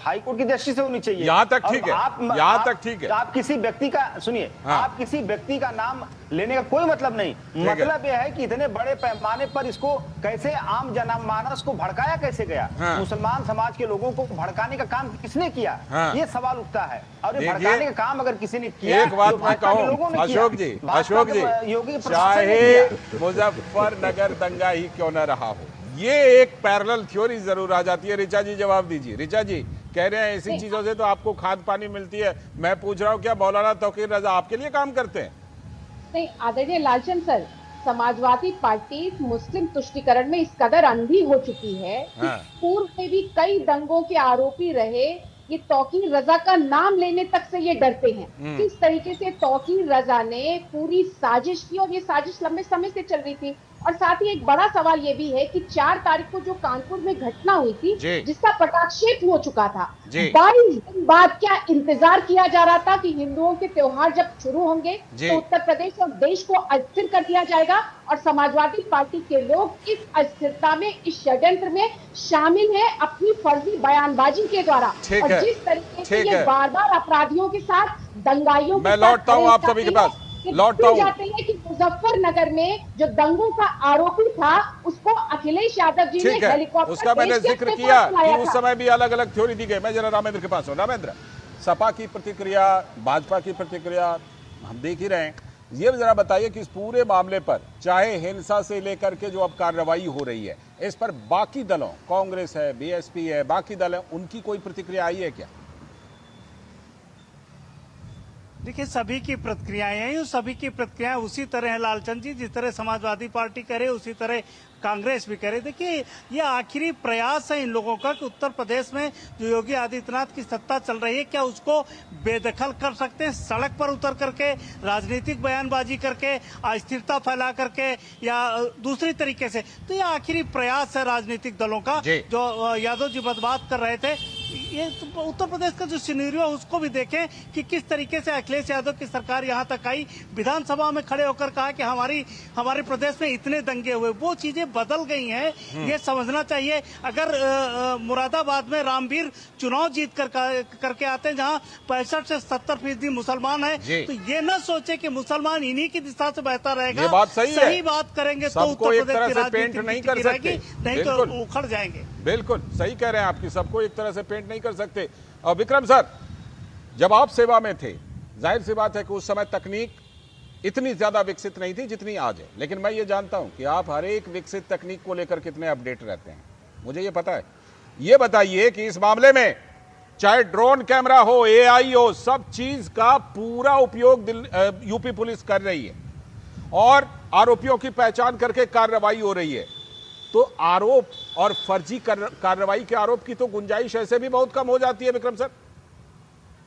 हाई कोर्ट की दृष्टि से होनी चाहिए। यहाँ तक ठीक है, यहाँ तक ठीक है। आप किसी व्यक्ति का सुनिए, आप किसी व्यक्ति का नाम लेने का कोई मतलब नहीं, मतलब यह है कि इतने बड़े पैमाने पर इसको कैसे आम जनमानस को भड़काया कैसे गया, मुसलमान समाज के लोगों को भड़काने का काम किसने किया, ये सवाल उठता है। और ये भड़काने का काम अगर किसी ने किया, एक बात मैं कहूं अशोक जी, चाहे मुजफ्फरनगर दंगा ही क्यों न रहा हो, ये एक पैरेलल थ्योरी जरूर आ जाती है। ऋचा जी जवाब दीजिए। ऋचा जी कह रहे हैं ऐसी चीजों से तो आपको खाद पानी मिलती है, मैं पूछ रहा हूँ क्या मौलाना तौकीर रजा आपके लिए काम करते हैं? नहीं आदरणीय लालचंद सर, समाजवादी पार्टी मुस्लिम तुष्टीकरण में इस कदर अंधी हो चुकी है कि पूर्व में भी कई दंगों के आरोपी रहे, ये तौकीर रजा का नाम लेने तक से ये डरते हैं। किस तरीके से तौकीर रजा ने पूरी साजिश की और ये साजिश लंबे समय से चल रही थी। और साथ ही एक बड़ा सवाल ये भी है कि 4 तारीख को जो कानपुर में घटना हुई थी, जिसका पटाक्षेप हो चुका था, 22 दिन बाद क्या इंतजार किया जा रहा था कि हिंदुओं के त्योहार जब शुरू होंगे तो उत्तर प्रदेश और देश को अस्थिर कर दिया जाएगा। और समाजवादी पार्टी के लोग इस अस्थिरता में, इस षड्यंत्र में शामिल है अपनी फर्जी बयानबाजी के द्वारा। और जिस तरीके से ये बार बार अपराधियों के साथ, दंगाइयों के साथ, मैं लौटता हूँ आप सभी के पास, लौटता हूँ। जाते हैं कि मुजफ्फरनगर में जो दंगों का आरोपी था उसको अखिलेश यादव जी ने हेलीकॉप्टर, उसका मैंने जिक्र किया कि उस समय भी अलग अलग थ्योरी दी गई। मैं जरा रामेंद्र के पास हूँ। रामेंद्र, सपा की प्रतिक्रिया, भाजपा की प्रतिक्रिया हम देख ही रहे हैं, ये जरा बताइए कि इस पूरे मामले पर, चाहे हिंसा से लेकर के जो अब कार्रवाई हो रही है, इस पर बाकी दलों, कांग्रेस है, बीएसपी है, बाकी दल है, उनकी कोई प्रतिक्रिया आई है क्या? देखिए, सभी की प्रतिक्रियाएं हैं, सभी की प्रतिक्रियाएं उसी तरह है लालचंद जी, जिस तरह समाजवादी पार्टी करे उसी तरह कांग्रेस भी करे। देखिए, ये आखिरी प्रयास है इन लोगों का कि उत्तर प्रदेश में जो योगी आदित्यनाथ की सत्ता चल रही है, क्या उसको बेदखल कर सकते हैं, सड़क पर उतर करके राजनीतिक बयानबाजी करके, अस्थिरता फैला करके या दूसरी तरीके से। तो ये आखिरी प्रयास है राजनीतिक दलों का। जो यादव जी बात कर रहे थे, ये तो उत्तर प्रदेश का जो सिनेरियो है उसको भी देखें कि किस तरीके से अखिलेश यादव की सरकार यहाँ तक आई, विधानसभा में खड़े होकर कहा कि हमारे प्रदेश में इतने दंगे हुए, वो चीजें बदल गई हैं। ये समझना चाहिए। अगर मुरादाबाद में रामवीर चुनाव जीत करके आते हैं जहाँ 65 से 70% मुसलमान है, तो ये न सोचे कि मुसलमान इन्हीं की दिशा से बहता रहेगा। ये बात सही है। बात करेंगे तो उत्तर प्रदेश की राजनीति नहीं कर सकते, नहीं तो उखड़ जाएंगे। बिल्कुल सही कह रहे हैं आपकी, सबको एक तरह से पेंट नहीं कर सकते। और विक्रम सर, जब आप सेवा में थे, जाहिर सी बात है कि उस समय तकनीक इतनी ज्यादा विकसित नहीं थी जितनी आज है, लेकिन मैं ये जानता हूं कि आप हर एक विकसित तकनीक को लेकर कितने अपडेट रहते हैं, मुझे ये पता है। ये बताइए कि इस मामले में चाहे ड्रोन कैमरा हो, एआई हो, सब चीज का पूरा उपयोग यूपी पुलिस कर रही है और आरोपियों की पहचान करके कार्रवाई हो रही है। तो आरोप और फर्जी कार्रवाई के आरोप की तो गुंजाइश ऐसे भी बहुत कम हो जाती है विक्रम सर।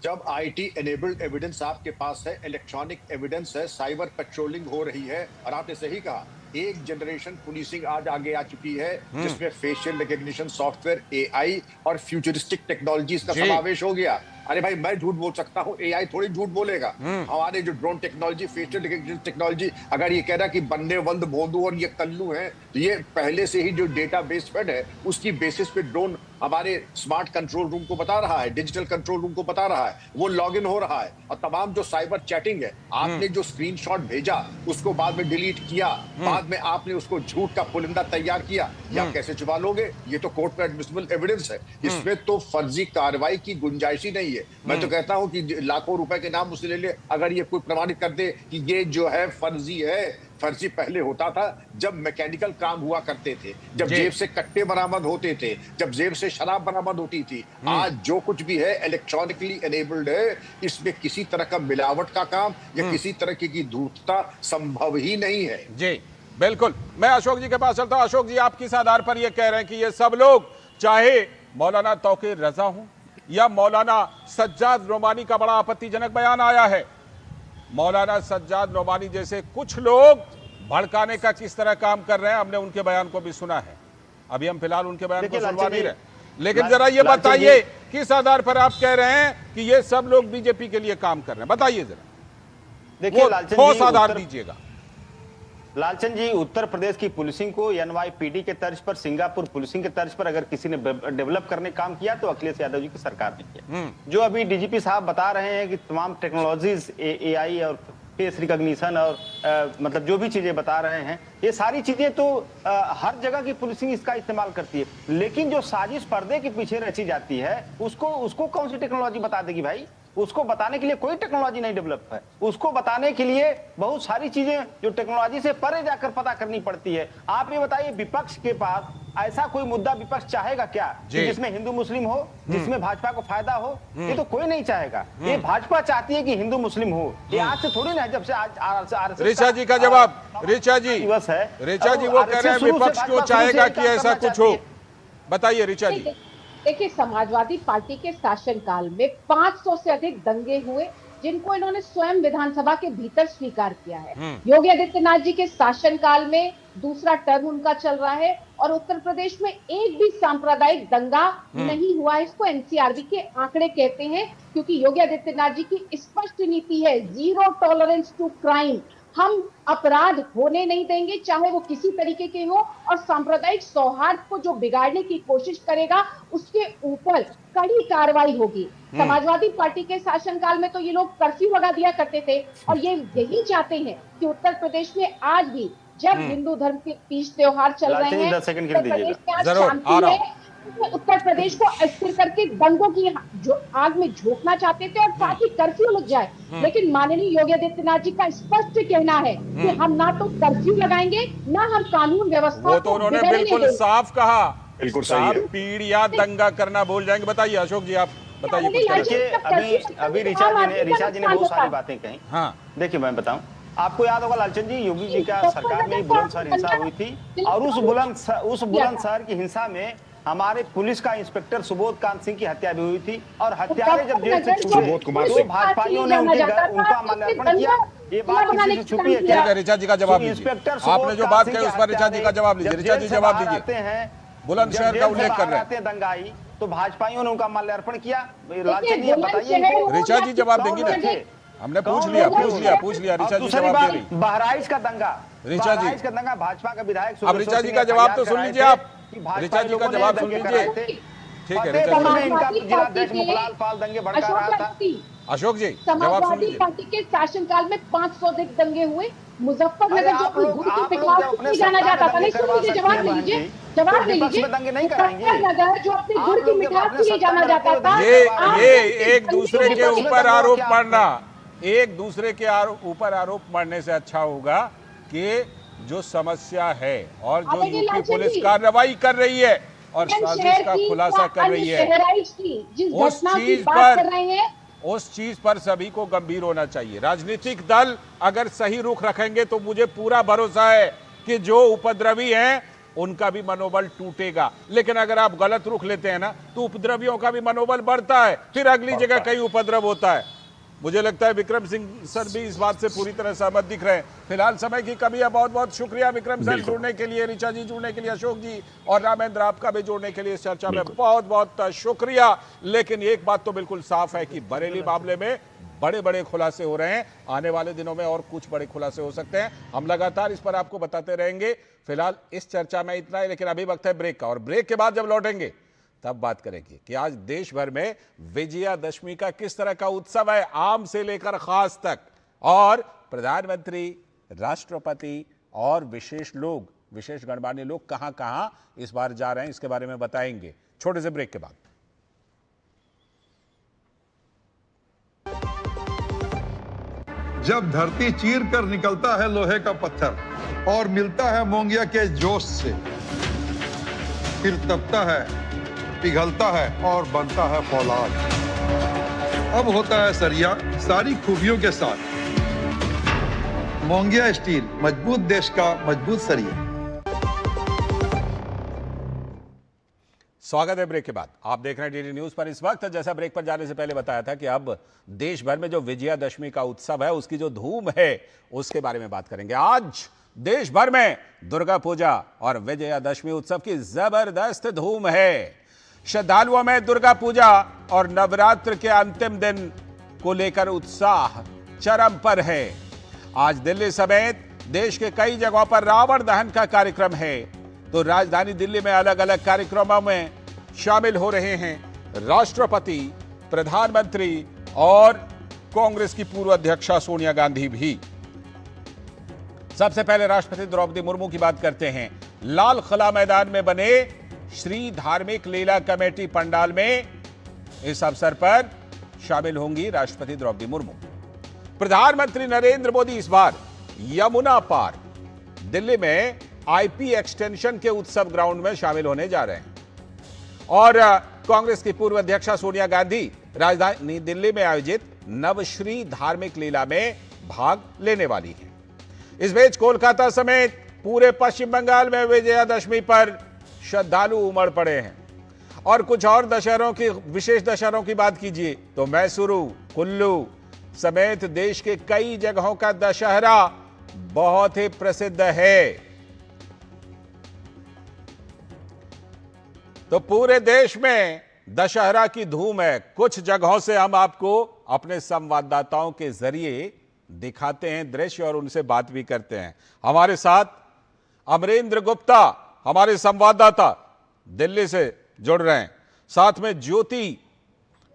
जब आईटी एनेबल्ड एविडेंस आपके पास है, इलेक्ट्रॉनिक एविडेंस है, साइबर पेट्रोलिंग हो रही है, और आपने सही कहा एक जनरेशन पुलिसिंग आज आगे आ चुकी है जिसमें फेशियल रिकग्निशन सॉफ्टवेयर, एआई और फ्यूचरिस्टिक टेक्नोलॉजीज का समावेश हो गया। अरे भाई मैं झूठ बोल सकता हूँ, एआई थोड़ी झूठ बोलेगा। हमारे जो drone technology, facial recognition technology, अगर ये कह रहा कि बन्नेवंद भोंदू और ये कल्लू हैं, तो ये पहले से ही जो डेटा बेस फेड है उसकी बेसिस पे ड्रोन हमारे स्मार्ट कंट्रोल रूम को बता रहा है, डिजिटल कंट्रोल रूम को बता रहा है, वो लॉग इन हो रहा है। और तमाम जो साइबर चैटिंग है, आपने जो स्क्रीनशॉट भेजा उसको बाद में डिलीट किया, बाद में आपने उसको झूठ का पुलिंदा तैयार किया, या कैसे छुपा लोगे? ये तो कोर्ट में एडमिसिबल एविडेंस है, इसमें तो फर्जी कार्रवाई की गुंजाइश ही नहीं है। मैं तो कहता हूं कि लाखों रुपए के नाम उससे ले ले, अगर ये कोई प्रमाणित कर दे कि ये जो है फर्जी है। फर्जी पहले होता था जब मैकेनिकल काम हुआ करते थे, जब जेब से कट्टे बरामद होते थे, जब जेब से शराब बरामद होती थी। आज जो कुछ भी है इलेक्ट्रॉनिकली एनेबल्ड है, इसमें किसी तरह का मिलावट का काम या किसी तरह की धूर्तता संभव ही नहीं है। जी बिल्कुल। मैं अशोक जी के पास चलता हूं। अशोक जी, आप किस आधार पर यह कह रहे हैं कि ये सब लोग, चाहे मौलाना तौकीर रजा हूं या मौलाना सज्जाद नोमानी का बड़ा आपत्तिजनक बयान आया है, मौलाना सज्जाद नोमानी जैसे कुछ लोग भड़काने का किस तरह काम कर रहे हैं, हमने उनके बयान को भी सुना है। अभी हम फिलहाल उनके बयान को सुनवा नहीं रहे, लेकिन जरा ये बताइए किस आधार पर आप कह रहे हैं कि ये सब लोग बीजेपी के लिए काम कर रहे हैं, बताइए जरा। देखिए लालचंद ठोस आधार दीजिएगा। लालचंद जी, उत्तर प्रदेश की पुलिसिंग को एनवाईपीडी के तर्ज पर, सिंगापुर पुलिसिंग के तर्ज पर अगर किसी ने डेवलप करने काम किया तो अखिलेश यादव जी की सरकार ने किया। जो अभी डीजीपी साहब बता रहे हैं कि तमाम टेक्नोलॉजीज, एआई और फेस रिकॉग्निशन और मतलब जो भी चीजें बता रहे हैं, ये सारी चीजें तो हर जगह की पुलिसिंग इसका इस्तेमाल करती है, लेकिन जो साजिश पर्दे के पीछे रची जाती है उसको कौन सी टेक्नोलॉजी बता देगी भाई? उसको बताने के लिए कोई टेक्नोलॉजी नहीं डेवलप है। उसको बताने के लिए बहुत सारी चीजें जो टेक्नोलॉजी से परे जाकर पता करनी पड़ती है। आप ये बताइए, विपक्ष के पास ऐसा कोई मुद्दा विपक्ष चाहेगा क्या कि जिसमें हिंदू मुस्लिम हो, जिसमें भाजपा को फायदा हो? ये तो कोई नहीं चाहेगा। ये भाजपा चाहती है कि हिंदू मुस्लिम हो। ये आज से थोड़ी ना, जब से आज ऋचा जी का जवाब, ऋचा जी दिवस है, ऋचा जी वो कह रहे हैं विपक्ष क्यों चाहेगा कि ऐसा कुछ हो, बताइए ऋचा जी। देखिए, समाजवादी पार्टी के शासनकाल में 500 से अधिक दंगे हुए, जिनको इन्होंने स्वयं विधानसभा के भीतर स्वीकार किया है। योगी आदित्यनाथ जी के शासनकाल में दूसरा टर्म उनका चल रहा है और उत्तर प्रदेश में एक भी सांप्रदायिक दंगा नहीं हुआ। इसको एनसीआरबी के आंकड़े कहते हैं, क्योंकि योगी आदित्यनाथ जी की स्पष्ट नीति है, जीरो टॉलरेंस टू क्राइम। हम अपराध होने नहीं देंगे, चाहे वो किसी तरीके के हो, और सांप्रदायिक सौहार्द को जो बिगाड़ने की कोशिश करेगा उसके ऊपर कड़ी कार्रवाई होगी। समाजवादी पार्टी के शासनकाल में तो ये लोग कर्फ्यू लगा दिया करते थे, और ये यही चाहते हैं कि उत्तर प्रदेश में आज भी जब हिंदू धर्म के तीज त्योहार चल रहे हैं, उत्तर प्रदेश में आज शांति है, उत्तर प्रदेश को अस्थिर करके दंगों की जो आग में झोंकना चाहते थे और साथ ही कर्फ्यू लग जाए। लेकिन माननीय योगी आदित्यनाथ जी का स्पष्ट कहना है कि हम ना तो कर्फ्यू लगाएंगे, ना हम कानून व्यवस्था, वो तो उन्होंने बिल्कुल साफ कहा, बिल्कुल सही, पीड़ या दंगा करना भूल जाएंगे। बताइए अशोक जी, आप बताइए। अभी ऋचा जी ने बहुत सारी बातें कही। हाँ देखिए, मैं बताऊं, आपको याद होगा लालचंद जी, योगी जी का सरकार में बुलंदशहर हिंसा हुई थी, और उस बुलंदशहर की हिंसा में हमारे पुलिस का इंस्पेक्टर सुबोध कांत सिंह की हत्या भी हुई थी, और हत्यारे जब जेल से छूटे तो भाजपाइयों ने उनका माल्यार्पण किया। ये बात किसी से छुपी है क्या? ऋचा जी का जवाब इंस्पेक्टर, आपने जो बात कही उस पर ऋचा जी का जवाब लीजिए। ऋचा जी जवाब दीजिए। बुलंदशहर का उल्लेख कर रहे हैं दंगाई, तो भाजपाइयों ने उनका माल्यार्पण किया। लालचंद जी बताइए, ऋचा जी जवाब देंगी ना? हमने पूछ लिया ऋचा जी जवाब दे रही। बहराइच का दंगा, ऋचा जी का दंगा, भाजपा का विधायक, अब ऋचा जी का जवाब तो सुन लीजिए आप। ऋचा जी का जवाब सुन लीजिए। ठीक है, दंगे भड़का रहा था। अशोक जी समाजवादी पार्टी के शासनकाल में 500 अधिक दंगे हुए। मुजफ्फरनगर जो अपनी गुड़ की पिछवाड़ से जाना जाता था, नहीं सुन लीजिए, जवाब ले लीजिए, मुजफ्फरनगर जो अपनी गुड़ की मिठास के लिए जाना जाता था। ये एक दूसरे के ऊपर आरोप मढ़ना, एक दूसरे के ऊपर आरोप मढ़ने से अच्छा होगा कि जो समस्या है और जो यूपी पुलिस कार्रवाई कर रही है और साजिश का खुलासा कर रही है। उस चीज पर उस चीज पर सभी को गंभीर होना चाहिए। राजनीतिक दल अगर सही रुख रखेंगे तो मुझे पूरा भरोसा है कि जो उपद्रवी हैं उनका भी मनोबल टूटेगा। लेकिन अगर आप गलत रुख लेते हैं ना तो उपद्रवियों का भी मनोबल बढ़ता है, फिर अगली जगह कहीं उपद्रव होता है। मुझे लगता है विक्रम सिंह सर भी इस बात से पूरी तरह सहमत दिख रहे हैं। फिलहाल समय की कमी है। बहुत बहुत शुक्रिया विक्रम सर जुड़ने के लिए, ऋचा जी जुड़ने के लिए, अशोक जी और रामेंद्र आपका भी जुड़ने के लिए इस चर्चा में बहुत बहुत शुक्रिया। लेकिन एक बात तो बिल्कुल साफ है कि बरेली मामले में बड़े बड़े खुलासे हो रहे हैं। आने वाले दिनों में और कुछ बड़े खुलासे हो सकते हैं। हम लगातार इस पर आपको बताते रहेंगे। फिलहाल इस चर्चा में इतना ही, लेकिन अभी वक्त है ब्रेक का, और ब्रेक के बाद जब लौटेंगे तब बात करेंगे कि आज देश भर में विजयादशमी का किस तरह का उत्सव है, आम से लेकर खास तक, और प्रधानमंत्री, राष्ट्रपति और विशेष लोग, विशेष गणमान्य लोग कहां कहां इस बार जा रहे हैं, इसके बारे में बताएंगे छोटे से ब्रेक के बाद। जब धरती चीर कर निकलता है लोहे का पत्थर और मिलता है मोंगिया के जोश से, फिर तपता है, पिघलता है और बनता है फौलाद। अब होता है सरिया सारी खूबियों के साथ। मोंगिया स्टील, मजबूत देश का मजबूत सरिया। स्वागत है ब्रेक के बाद। आप देख रहे हैं डीडी न्यूज पर। इस वक्त जैसा ब्रेक पर जाने से पहले बताया था कि अब देश भर में जो विजयादशमी का उत्सव है उसकी जो धूम है उसके बारे में बात करेंगे। आज देश भर में दुर्गा पूजा और विजयादशमी उत्सव की जबरदस्त धूम है। श्रद्धालुओं में दुर्गा पूजा और नवरात्र के अंतिम दिन को लेकर उत्साह चरम पर है। आज दिल्ली समेत देश के कई जगहों पर रावण दहन का कार्यक्रम है, तो राजधानी दिल्ली में अलग अलग कार्यक्रमों में शामिल हो रहे हैं राष्ट्रपति, प्रधानमंत्री और कांग्रेस की पूर्व अध्यक्षा सोनिया गांधी भी। सबसे पहले राष्ट्रपति द्रौपदी मुर्मू की बात करते हैं। लाल किला मैदान में बने श्री धार्मिक लीला कमेटी पंडाल में इस अवसर पर शामिल होंगी राष्ट्रपति द्रौपदी मुर्मू। प्रधानमंत्री नरेंद्र मोदी इस बार यमुना पार दिल्ली में आईपी एक्सटेंशन के उत्सव ग्राउंड में शामिल होने जा रहे हैं, और कांग्रेस की पूर्व अध्यक्षा सोनिया गांधी राजधानी दिल्ली में आयोजित नवश्री धार्मिक लीला में भाग लेने वाली है। इस बीच कोलकाता समेत पूरे पश्चिम बंगाल में विजयादशमी पर श्रद्धालु उमड़ पड़े हैं। और कुछ और दशहरों की, विशेष दशहरों की बात कीजिए तो मैसूरू, कुल्लू समेत देश के कई जगहों का दशहरा बहुत ही प्रसिद्ध है। तो पूरे देश में दशहरा की धूम है। कुछ जगहों से हम आपको अपने संवाददाताओं के जरिए दिखाते हैं दृश्य और उनसे बात भी करते हैं। हमारे साथ अमरेंद्र गुप्ता, हमारे संवाददाता दिल्ली से जुड़ रहे हैं, साथ में ज्योति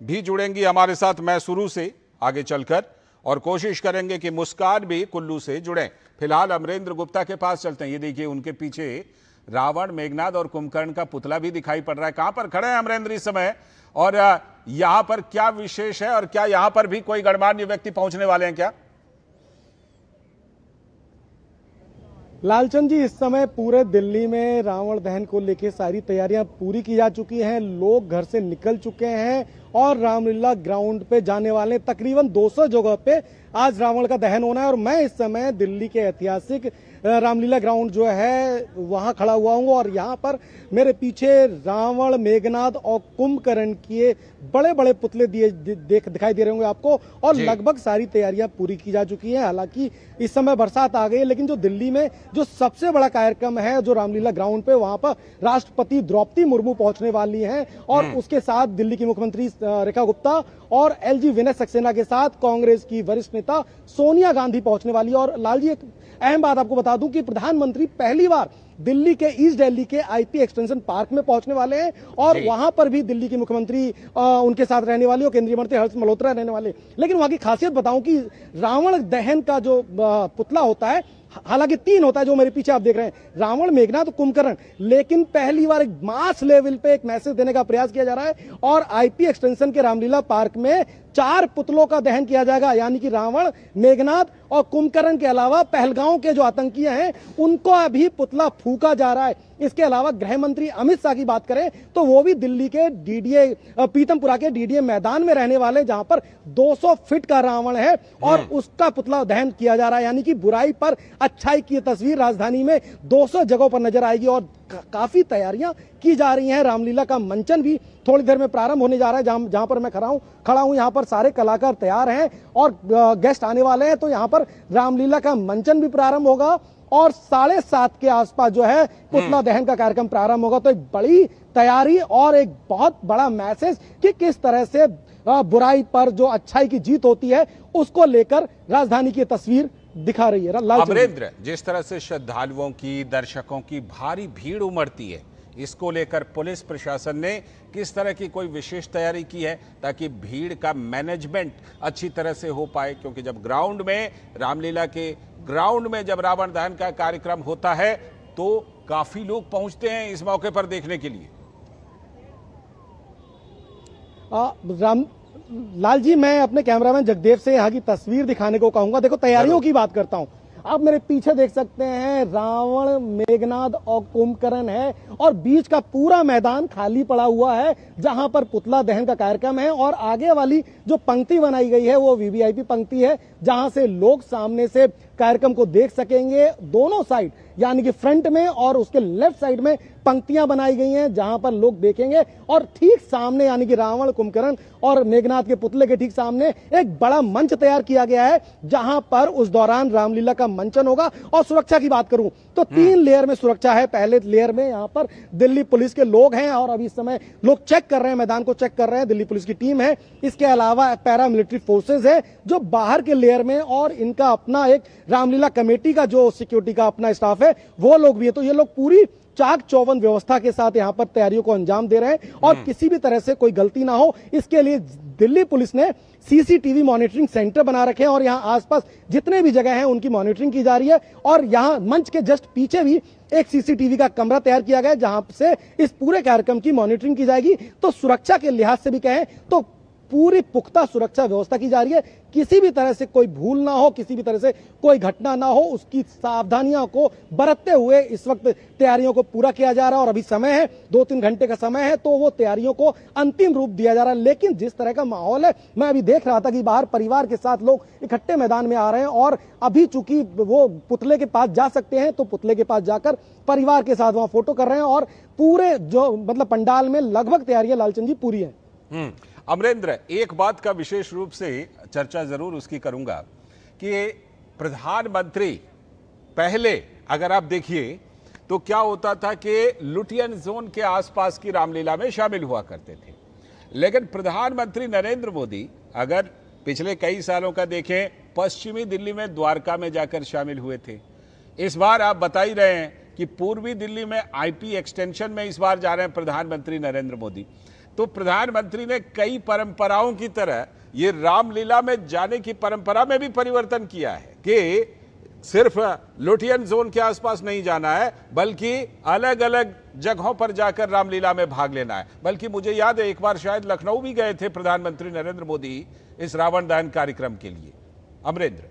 भी जुड़ेंगी हमारे साथ मैसूरू से आगे चलकर, और कोशिश करेंगे कि मुस्कान भी कुल्लू से जुड़ें। फिलहाल अमरेंद्र गुप्ता के पास चलते हैं। ये देखिए उनके पीछे रावण, मेघनाथ और कुंभकर्ण का पुतला भी दिखाई पड़ रहा है। कहां पर खड़े हैं अमरेंद्र इस समय, और यहां पर क्या विशेष है, और क्या यहां पर भी कोई गणमान्य व्यक्ति पहुंचने वाले हैं क्या? लालचंद जी, इस समय पूरे दिल्ली में रावण दहन को लेकर सारी तैयारियां पूरी की जा चुकी हैं। लोग घर से निकल चुके हैं और रामलीला ग्राउंड पे जाने वाले। तकरीबन 200 जगह पे आज रावण का दहन होना है, और मैं इस समय दिल्ली के ऐतिहासिक रामलीला ग्राउंड जो है वहां खड़ा हुआ हूं, और यहां पर मेरे पीछे रावण, मेघनाथ और कुंभकर्ण के बड़े बड़े पुतले दिखाई दे रहे होंगे आपको, और लगभग सारी तैयारियां पूरी की जा चुकी हैं। हालांकि इस समय बरसात आ गई है, लेकिन जो दिल्ली में जो सबसे बड़ा कार्यक्रम है जो रामलीला ग्राउंड पे, वहां पर राष्ट्रपति द्रौपदी मुर्मू पहुंचने वाली हैं, और उसके साथ दिल्ली की मुख्यमंत्री रेखा गुप्ता और एलजी विनय सक्सेना के साथ कांग्रेस की वरिष्ठ नेता सोनिया गांधी पहुंचने वाली। और लालजी, एक अहम बात आपको बता दूं कि प्रधानमंत्री पहली बार दिल्ली के ईस्ट दिल्ली के आईपी एक्सटेंशन पार्क में पहुंचने वाले हैं, और वहां पर भी दिल्ली की मुख्यमंत्री उनके साथ रहने वाली और केंद्रीय मंत्री हर्ष मल्होत्रा रहने वाले। लेकिन वहां की खासियत बताऊं कि रावण दहन का जो पुतला होता है, हालांकि 3 होता है जो मेरे पीछे आप देख रहे हैं, रावण, मेघनाथ, कुंभकर्ण, लेकिन पहली बार एक मास लेवल पे एक मैसेज देने का प्रयास किया जा रहा है, और आईपी एक्सटेंशन के रामलीला पार्क में 4 पुतलों का दहन किया जाएगा, यानी कि रावण, मेघनाद और कुंभकर्ण के अलावा पहलगांव के जो आतंकी हैं उनको अभी पुतला फूका जा रहा है। इसके अलावा गृह मंत्री अमित शाह की बात करें तो वो भी दिल्ली के पीतमपुरा के डीडीए मैदान में रहने वाले, जहां पर 200 फीट का रावण है और उसका पुतला दहन किया जा रहा है। यानी कि बुराई पर अच्छाई की तस्वीर राजधानी में 200 जगहों पर नजर आएगी और काफी तैयारियां की जा रही हैं। रामलीला का मंचन भी थोड़ी देर में प्रारंभ होने जा रहा है। जहां पर मैं खड़ा हूं यहाँ पर सारे कलाकार तैयार हैं और गेस्ट आने वाले हैं, तो यहाँ पर रामलीला का मंचन भी प्रारंभ होगा और 7:30 के आसपास जो है पुतला दहन का कार्यक्रम प्रारंभ होगा। तो एक बड़ी तैयारी और एक बहुत बड़ा मैसेज कि किस तरह से बुराई पर जो अच्छाई की जीत होती है उसको लेकर राजधानी की तस्वीर दिखा रही है। अमरेंद्र, जिस तरह से श्रद्धालुओं की, दर्शकों की भारी भीड़ उमड़ती है, इसको लेकर पुलिस प्रशासन ने किस तरह की कोई विशेष तैयारी की है ताकि भीड़ का मैनेजमेंट अच्छी तरह से हो पाए? क्योंकि जब ग्राउंड में, रामलीला के ग्राउंड में जब रावण दहन का कार्यक्रम होता है तो काफी लोग पहुंचते हैं इस मौके पर देखने के लिए। लाल जी, मैं अपने कैमरामैन जगदेव से यहाँ की तस्वीर दिखाने को कहूंगा। देखो, तैयारियों की बात करता हूं। आप मेरे पीछे देख सकते हैं रावण, मेघनाद और कुंभकर्ण है और बीच का पूरा मैदान खाली पड़ा हुआ है जहां पर पुतला दहन का कार्यक्रम है। और आगे वाली जो पंक्ति बनाई गई है वो वीवीआईपी पंक्ति है, जहां से लोग सामने से कार्यक्रम को देख सकेंगे। दोनों साइड यानी कि फ्रंट में और उसके लेफ्ट साइड में पंक्तियां बनाई गई हैं जहां पर लोग देखेंगे। और ठीक सामने यानी कि रावण, कुंभकर्ण और मेघनाद के पुतले के ठीक सामने एक बड़ा मंच तैयार किया गया है जहां पर उस दौरान रामलीला का मंचन होगा। और सुरक्षा की बात करूं तो 3 लेयर में सुरक्षा है। पहले लेयर में यहां पर दिल्ली पुलिस के लोग हैं और अभी इस समय लोग चेक कर रहे हैं, मैदान को चेक कर रहे हैं, दिल्ली पुलिस की टीम है। इसके अलावा पैरामिलिट्री फोर्सेज है जो बाहर के लेयर में, और इनका अपना एक रामलीला कमेटी का जो सिक्योरिटी का अपना स्टाफ है वो लोग भी है। तो ये लोग पूरी चाक चौबंद व्यवस्था के साथ यहां पर तैयारियों को अंजाम दे रहे हैं और किसी भी तरह से कोई गलती ना हो इसके लिए दिल्ली पुलिस ने सीसीटीवी मॉनिटरिंग सेंटर बना रखे हैं और यहां आसपास जितने भी जगह हैं उनकी मॉनिटरिंग की जा रही है। और यहां मंच के जस्ट पीछे भी एक सीसीटीवी का कमरा तैयार किया गया है जहां से इस पूरे कार्यक्रम की मॉनिटरिंग की जाएगी। तो सुरक्षा के लिहाज से भी कहें तो पूरी पुख्ता सुरक्षा व्यवस्था की जा रही है। किसी भी तरह से कोई भूल ना हो, किसी भी तरह से कोई घटना ना हो, उसकी सावधानियों को बरतते हुए इस वक्त तैयारियों को पूरा किया जा रहा है। और अभी समय है, 2-3 घंटे का समय है, तो वो तैयारियों को अंतिम रूप दिया जा रहा है। लेकिन जिस तरह का माहौल है, मैं अभी देख रहा था कि बाहर परिवार के साथ लोग इकट्ठे मैदान में आ रहे हैं और अभी चूंकि वो पुतले के पास जा सकते हैं तो पुतले के पास जाकर परिवार के साथ वहां फोटो कर रहे हैं और पूरे जो मतलब पंडाल में लगभग तैयारियां लालचंद जी पूरी है। अमरेंद्र, एक बात का विशेष रूप से चर्चा जरूर उसकी करूंगा कि प्रधानमंत्री पहले अगर आप देखिए तो क्या होता था कि लुटियन जोन के आसपास की रामलीला में शामिल हुआ करते थे, लेकिन प्रधानमंत्री नरेंद्र मोदी अगर पिछले कई सालों का देखें, पश्चिमी दिल्ली में द्वारका में जाकर शामिल हुए थे। इस बार आप बता ही रहे हैं कि पूर्वी दिल्ली में आईपी एक्सटेंशन में इस बार जा रहे हैं प्रधानमंत्री नरेंद्र मोदी। तो प्रधानमंत्री ने कई परंपराओं की तरह ये रामलीला में जाने की परंपरा में भी परिवर्तन किया है कि सिर्फ लुटियन जोन के आसपास नहीं जाना है बल्कि अलग अलग जगहों पर जाकर रामलीला में भाग लेना है। बल्कि मुझे याद है एक बार शायद लखनऊ भी गए थे प्रधानमंत्री नरेंद्र मोदी इस रावण दहन कार्यक्रम के लिए। अमरेंद्र,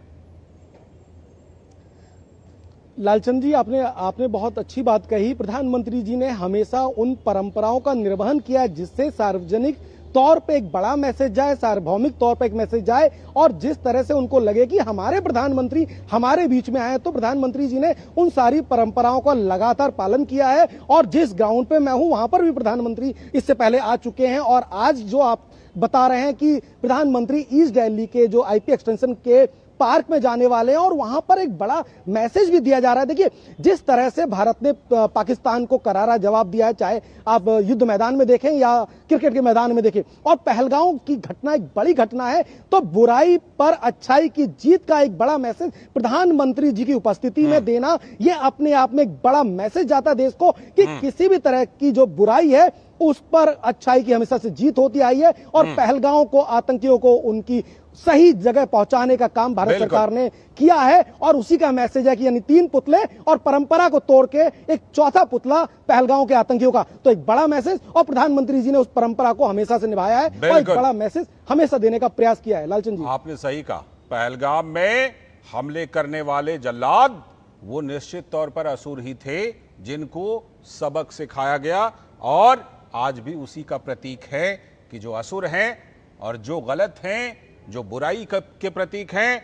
लालचंद जी, आपने बहुत अच्छी बात कही। प्रधानमंत्री जी ने हमेशा उन परंपराओं का निर्वहन किया जिससे सार्वजनिक तौर पे एक बड़ा मैसेज जाए, सार्वभौमिक तौर पे एक मैसेज जाए और जिस तरह से उनको लगे कि हमारे प्रधानमंत्री हमारे बीच में आए। तो प्रधानमंत्री जी ने उन सारी परंपराओं का लगातार पालन किया है और जिस ग्राउंड पे मैं हूं वहां पर भी प्रधानमंत्री इससे पहले आ चुके हैं। और आज जो आप बता रहे हैं कि प्रधानमंत्री ईस्ट दिल्ली के जो आईपी एक्सटेंशन के पार्क में जाने वाले हैं और वहां पर एक बड़ा मैसेज भी दिया जा रहा है। देखिए, जिस तरह से भारत ने पाकिस्तान को करारा जवाब दिया है, चाहे आप युद्ध मैदान में देखें या क्रिकेट के मैदान में देखें, और पहलगांव की घटना एक बड़ी घटना है, तो बुराई पर अच्छाई की जीत का एक बड़ा मैसेज प्रधानमंत्री जी की उपस्थिति में देना, ये अपने आप में एक बड़ा मैसेज जाता है देश को कि किसी भी तरह की जो बुराई है उस पर अच्छाई की हमेशा से जीत होती आई है। और पहलगांव को, आतंकियों को उनकी सही जगह पहुंचाने का काम भारत सरकार ने किया है। और उसी का मैसेज है कि यानी 3 पुतले और परंपरा को तोड़ के एक चौथा पुतला पहलगांव के आतंकियों का, तो एक बड़ा मैसेज। और प्रधानमंत्री जी ने उस परंपरा को हमेशा से निभाया है और एक बड़ा मैसेज हमेशा देने का प्रयास किया है। लालचंद जी, आपने सही कहा, पहलगाम में हमले करने वाले जल्लाद वो निश्चित तौर पर असुर ही थे जिनको सबक सिखाया गया, और आज भी उसी का प्रतीक है कि जो असुर हैं और जो गलत हैं, जो बुराई के प्रतीक हैं,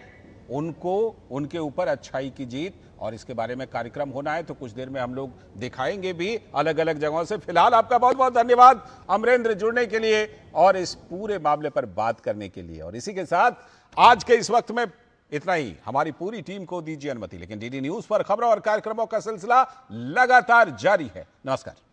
उनको उनके ऊपर अच्छाई की जीत। और इसके बारे में कार्यक्रम होना है तो कुछ देर में हम लोग दिखाएंगे भी अलग अलग जगहों से। फिलहाल आपका बहुत बहुत धन्यवाद अमरेंद्र जुड़ने के लिए और इस पूरे मामले पर बात करने के लिए। और इसी के साथ आज के इस वक्त में इतना ही। हमारी पूरी टीम को दीजिए अनुमति, लेकिन डीडी न्यूज पर खबरों और कार्यक्रमों का सिलसिला लगातार जारी है। नमस्कार।